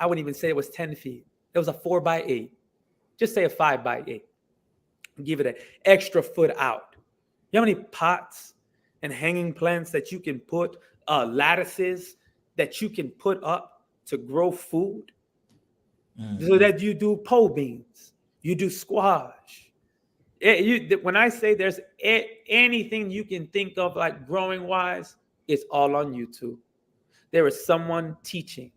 wouldn't even say it was 10 feet. It was a 4x8. Just say a 5x8. Give it an extra foot out. You know how many pots and hanging plants that you can put, lattices that you can put up to grow food? So that you do pole beans, you do squash. When I say there's anything you can think of like growing wise, it's all on YouTube. There is someone teaching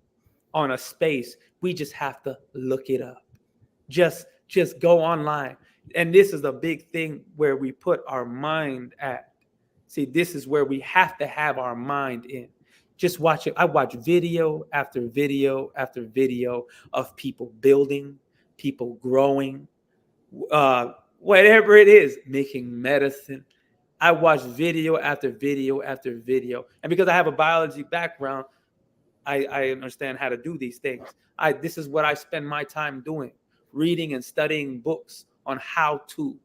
on a space. We just have to look it up. Just go online. And this is a big thing where we put our mind at. See, this is where we have to have our mind in. Just watch it. I watch video after video after video of people building, people growing, whatever it is, making medicine. I watch video after video after video. And because I have a biology background, I understand how to do these things. This is what I spend my time doing, reading and studying books on how to.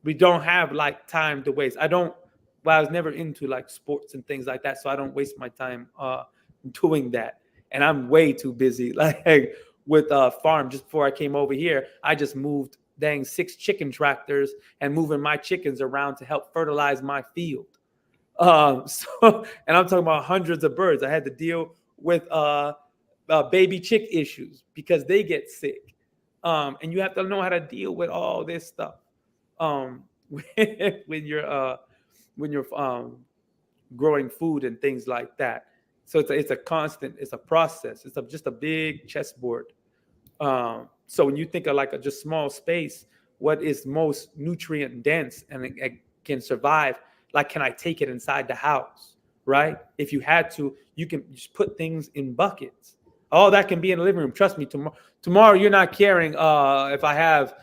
We don't have like time to waste. I was never into like sports and things like that, so I don't waste my time doing that. And I'm way too busy. Like with farm, just before I came over here, I just moved 6 chicken tractors and moving my chickens around to help fertilize my field. And I'm talking about hundreds of birds. I had to deal with baby chick issues because they get sick. And you have to know how to deal with all this stuff when you're growing food and things like that. So it's a constant, it's a process. It's just a big chessboard. So when you think of like a just small space, what is most nutrient dense and it can survive? Like, can I take it inside the house? Right? If you had to, you can just put things in buckets. Oh, that can be in the living room. Trust me, tomorrow you're not caring if I have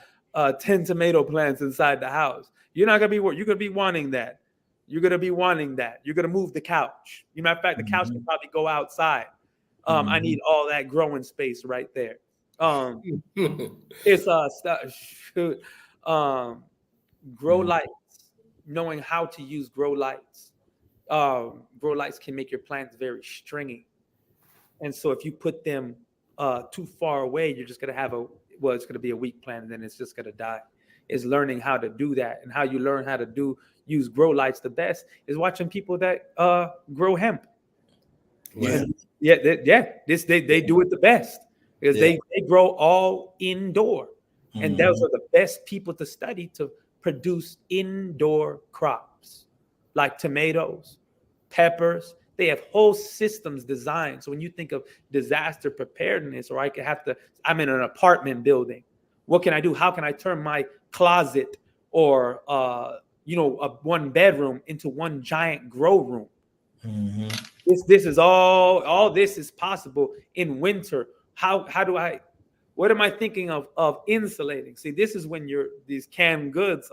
10 tomato plants inside the house. You're not gonna be you're gonna be wanting that. You're going to be wanting that. You're going to move the couch. Matter of fact, the couch can probably go outside. I need all that growing space right there. It's grow lights, knowing how to use grow lights. Grow lights can make your plants very stringy. And so if you put them too far away, you're just going to have it's going to be a weak plant, and then it's just going to die. Is learning how to do that. And how you learn how to use grow lights the best is watching people that grow hemp. Yeah. And they do it the best because they grow all indoor. And those are the best people to study to produce indoor crops like tomatoes, peppers. They have whole systems designed. So when you think of disaster preparedness, or I'm in an apartment building. What can I do? How can I turn my closet or a one bedroom into one giant grow room? Mm-hmm. This is all this is possible in winter. What am I thinking of insulating? See, this is when these canned goods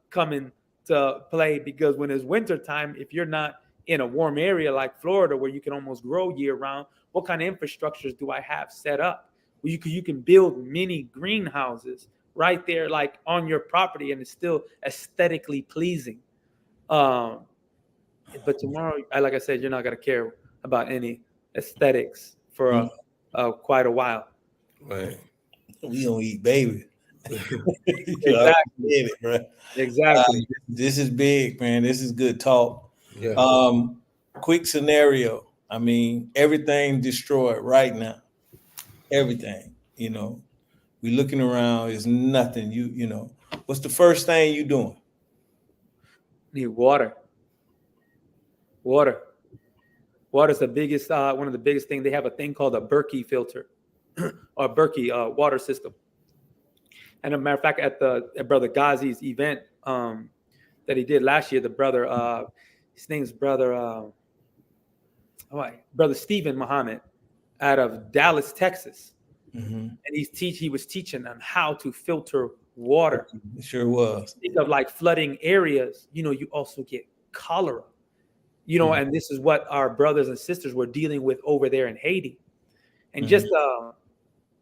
come into play, because when it's winter time, if you're not in a warm area like Florida where you can almost grow year round, what kind of infrastructures do I have set up? Well, you can build mini greenhouses right there, like on your property, and it's still aesthetically pleasing. But tomorrow, like I said, you're not going to care about any aesthetics for quite a while. Right. We don't eat baby. Exactly. Baby, right? Exactly. This is big, man. This is good talk. Yeah. Quick scenario. I mean, everything destroyed right now. Everything. We looking around. It's nothing. What's the first thing you doing? Need water. Water is the biggest, one of the biggest things. They have a thing called a Berkey filter or Berkey water system. And as a matter of fact, at Brother Ghazi's event that he did last year, the brother, his name's Brother Stephen Muhammad out of Dallas, Texas. Mm-hmm. And he was teaching on how to filter water. It sure was. Think of like flooding areas, you also get cholera. And this is what our brothers and sisters were dealing with over there in Haiti. And just,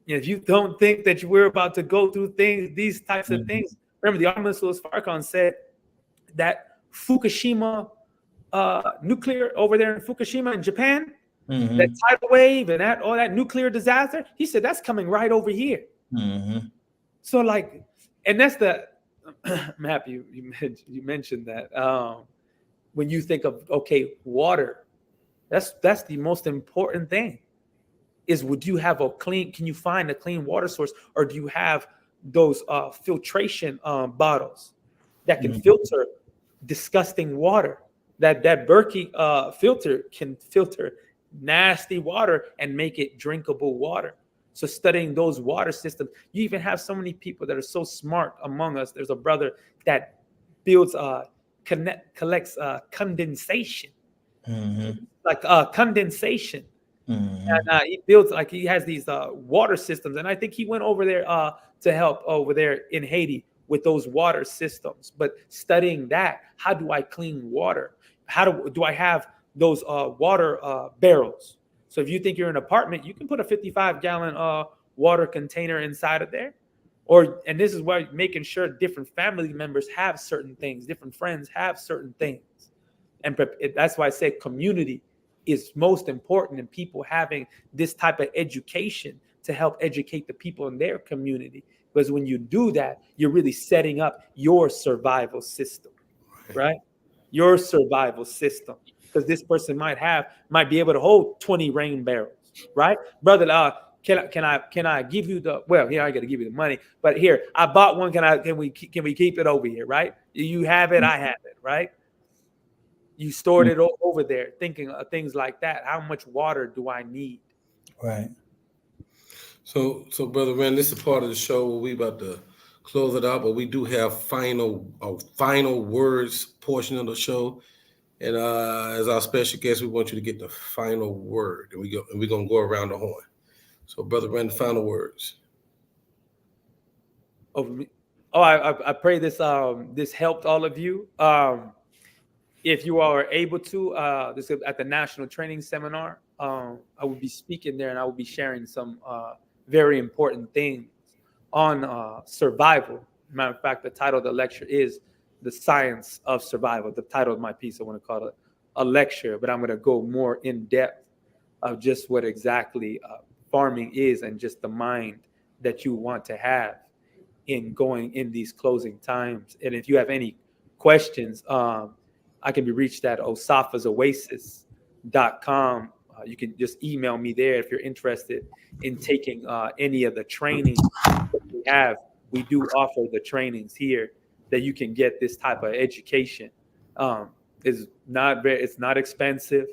if you don't think that we're about to go through these types of things, remember the Honorable Louis Farrakhan said that Fukushima nuclear over there in Fukushima in Japan, that tidal wave and all that nuclear disaster, he said that's coming right over here. So and that's the, I'm happy you mentioned that. When you think of, water, that's the most important thing. Would you have can you find a clean water source, or do you have those filtration bottles that can filter disgusting water? That Berkey filter can filter nasty water and make it drinkable water. So studying those water systems, you even have so many people that are so smart among us. There's a brother that builds collects condensation, condensation. And he builds, he has these water systems, and I think he went over there to help over there in Haiti with those water systems. But studying that, how do I clean water? How do I have those water barrels? So if you think you're in an apartment, you can put a 55-gallon water container inside of there. And this is why making sure different family members have certain things, different friends have certain things. And that's why I say community is most important, in people having this type of education to help educate the people in their community. Because when you do that, you're really setting up your survival system, right? Your survival system. Because this person might be able to hold 20 rain barrels, right? Brother, can I give you I got to give you the money, but here, I bought one. Can we keep it over here, right? You have it, I have it, right? You stored it over there, thinking of things like that. How much water do I need? Right. So Brother Ren, this is part of the show. We about to close it out, but we do have final words portion of the show. And as our special guest, we want you to get the final word, and we're gonna go around the horn. So, Brother Ren, the final words. I pray this helped all of you. if you are able to, this is at the National Training Seminar, I will be speaking there, and I will be sharing some very important things on survival. Matter of fact, the title of the lecture is "The Science of Survival." The title of my piece, I want to call it a lecture, but I'm going to go more in depth of just what exactly farming is and just the mind that you want to have in going in these closing times. And if you have any questions, I can be reached at osafasoasis.com. You can just email me there if you're interested in taking any of the training that we have. We do offer the trainings here that you can get this type of education. It's not expensive.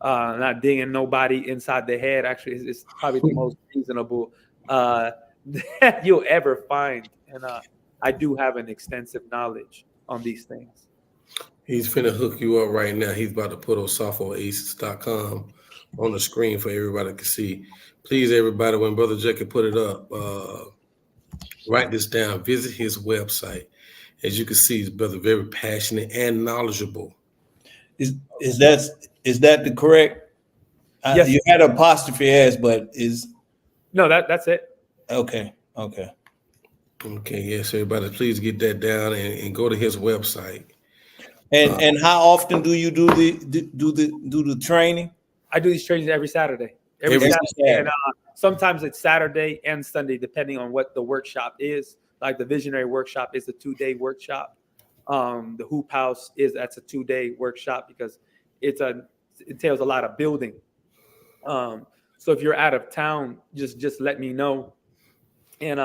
Not dinging nobody inside the head. Actually, it's probably the most reasonable that you'll ever find. And I do have an extensive knowledge on these things. He's finna hook you up right now. He's about to put osafasoasis.com on the screen for everybody to see. Please, everybody, when Brother Jackie put it up, write this down. Visit his website. As you can see, his brother very passionate and knowledgeable. Is that the correct? Yes. You had apostrophe S, but is no that's it. Okay. Okay, yes, everybody, please get that down and go to his website. And how often do you do the training? I do these trainings every Saturday. Every Saturday. And sometimes it's Saturday and Sunday, depending on what the workshop is. Like the Visionary Workshop is a 2-day workshop. The Hoop House that's a 2-day workshop because it entails a lot of building. So if you're out of town, just let me know, and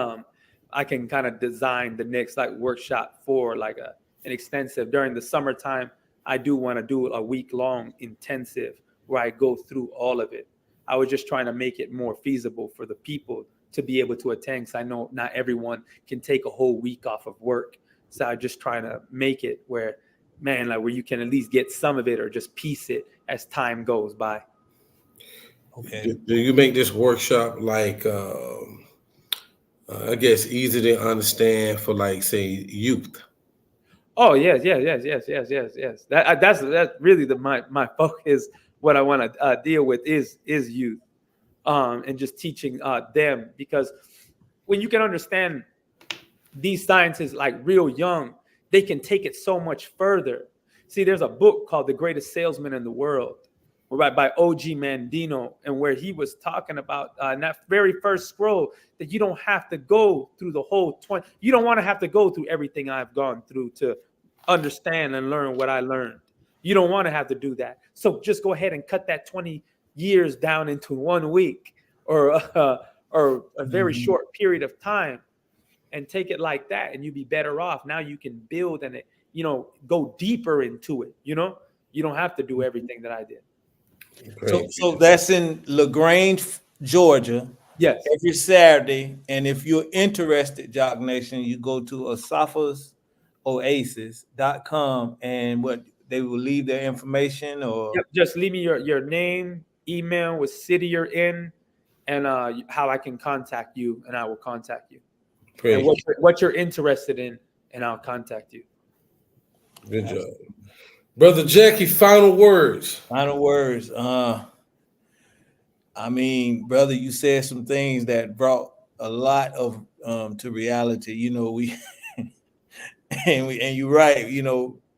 I can kind of design the next workshop for an extensive. During the summertime, I do want to do a week-long intensive where I go through all of it. I was just trying to make it more feasible for the people to be able to attend, because I know not everyone can take a whole week off of work. So I'm just trying to make it where you can at least get some of it or just piece it as time goes by. Okay. Do you make this workshop I guess easy to understand for say youth? Oh yes. That's really my focus. What I want to deal with is youth, and just teaching them, because when you can understand these sciences real young, they can take it so much further. See, there's a book called The Greatest Salesman in the World, by O.G. Mandino, and where he was talking about in that very first scroll that you don't have to go through the whole you don't want to have to go through everything I've gone through to understand and learn what I learned. You don't want to have to do that. So just go ahead and cut that 20 years down into 1 week or a very short period of time, and take it like that, and you'd be better off. Now you can build and go deeper into it. You don't have to do everything that I did. So that's in LaGrange, Georgia. Yes. Every Saturday. And if you're interested, Jock Nation, you go to osafasoasis.com, and they will leave their information, or just leave me your name, email, what city you're in, and how I can contact you, and I will contact you. And what you're interested in, and I'll contact you. Good job. Brother Jackie, final words. I mean, brother, you said some things that brought a lot of to reality. We and you're right.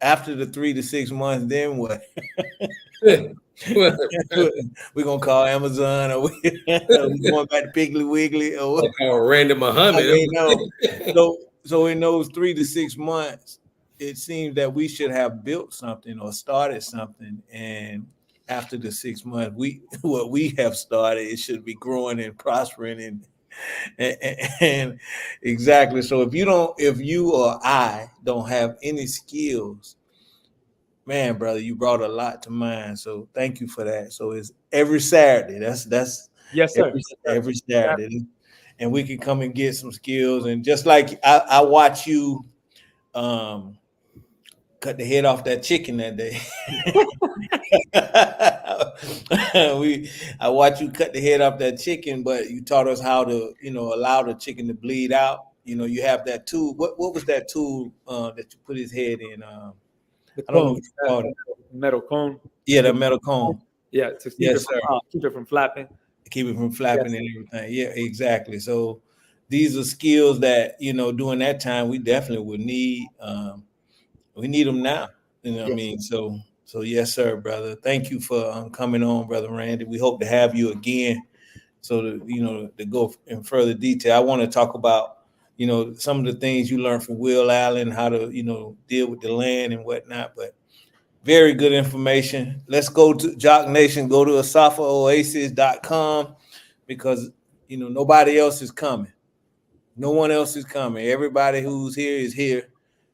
After the 3 to 6 months, then what? We're gonna call Amazon, or we going back to Piggly Wiggly, or what? Randy Muhammad. So in those 3 to 6 months, it seems that we should have built something or started something, and after the 6 months, what we have started, it should be growing and prospering and exactly. So if you or I don't have any skills, man, brother, you brought a lot to mind. So thank you for that. So it's every Saturday. That's yes, sir. Every Saturday, and we can come and get some skills. And just like I watch you cut the head off that chicken that day. I watched you cut the head off that chicken, but you taught us how to, allow the chicken to bleed out. You have that tool. What was that tool that you put his head in? I don't know what you call it. Metal cone. Yeah, the metal cone. Yeah, to keep, Yes, keep it from flapping. Keep it from flapping Yes, and everything. Yeah, exactly. So these are skills that, during that time we definitely would need. We need them now. You know what I mean? So yes, sir, brother. Thank you for coming on, brother Randy. We hope to have you again. So to go in further detail, I want to talk about some of the things you learned from Will Allen, how to deal with the land and whatnot. But very good information. Let's go to Jock Nation. Go to asafaoasis.com because nobody else is coming. No one else is coming. Everybody who's here is here.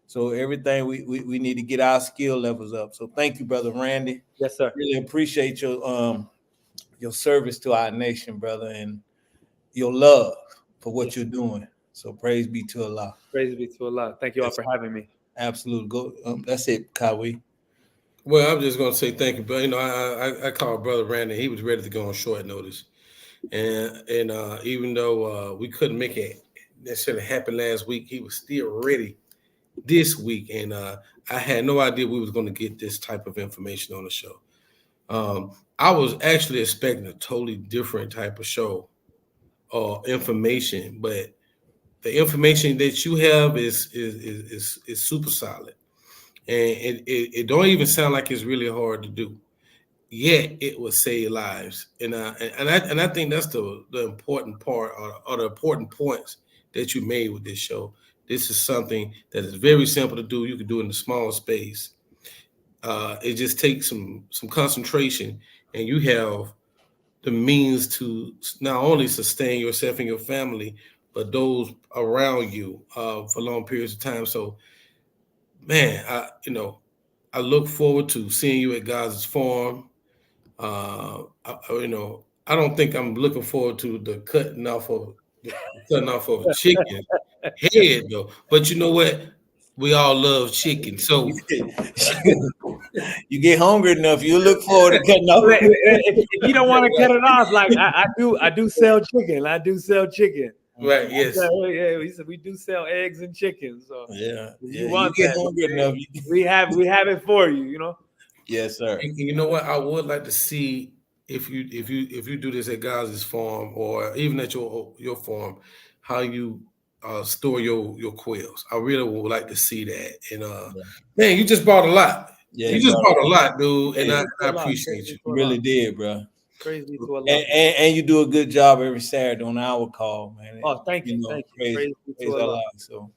So everything we need to get our skill levels up. So thank you, brother Randy. Yes, sir. Really appreciate your service to our nation, brother, and your love for what you're doing. So praise be to Allah. Praise be to Allah. Thank you all for having me. Absolutely. Go. That's it, Kawi. Well, I'm just gonna say thank you, but I called Brother Randy. He was ready to go on short notice, and even though we couldn't make it necessarily happen last week, he was still ready this week, and I had no idea we was going to get this type of information on the show. I was actually expecting a totally different type of show or information, but the information that you have is super solid, and it don't even sound like it's really hard to do. Yet it will save lives, and I think that's the important part or the important points that you made with this show. This is something that is very simple to do. You can do it in a small space. It just takes some concentration, and you have the means to not only sustain yourself and your family, but those around you for long periods of time. So, man, I look forward to seeing you at God's Farm. I don't think I'm looking forward to the cutting off of chicken head though. But you know what? We all love chicken, so You get hungry enough, you look forward to cutting off. If you don't want to cut it off, like I do sell chicken. I do sell chicken. right? Yes, Yeah, we do sell eggs and chicken. So you get hungry enough. We have it for you. Yes, sir. and you know what? I would like to see if you do this at God's Farm or even at your farm, how you store your quails. I really would like to see that. And man, you just bought a lot. Yeah, you just bought a lot, dude, and I appreciate you. You really did, bro. Crazy to Allah. And you do a good job every Saturday on our call, man. Oh, thank you. Thank you. Praise to Allah. Allah. So,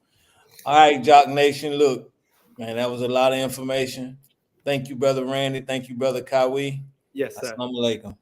all right, Jock Nation. Look, man, that was a lot of information. Thank you, brother Randy. Thank you, brother Kawi. Yes, sir. Assalamu alaikum.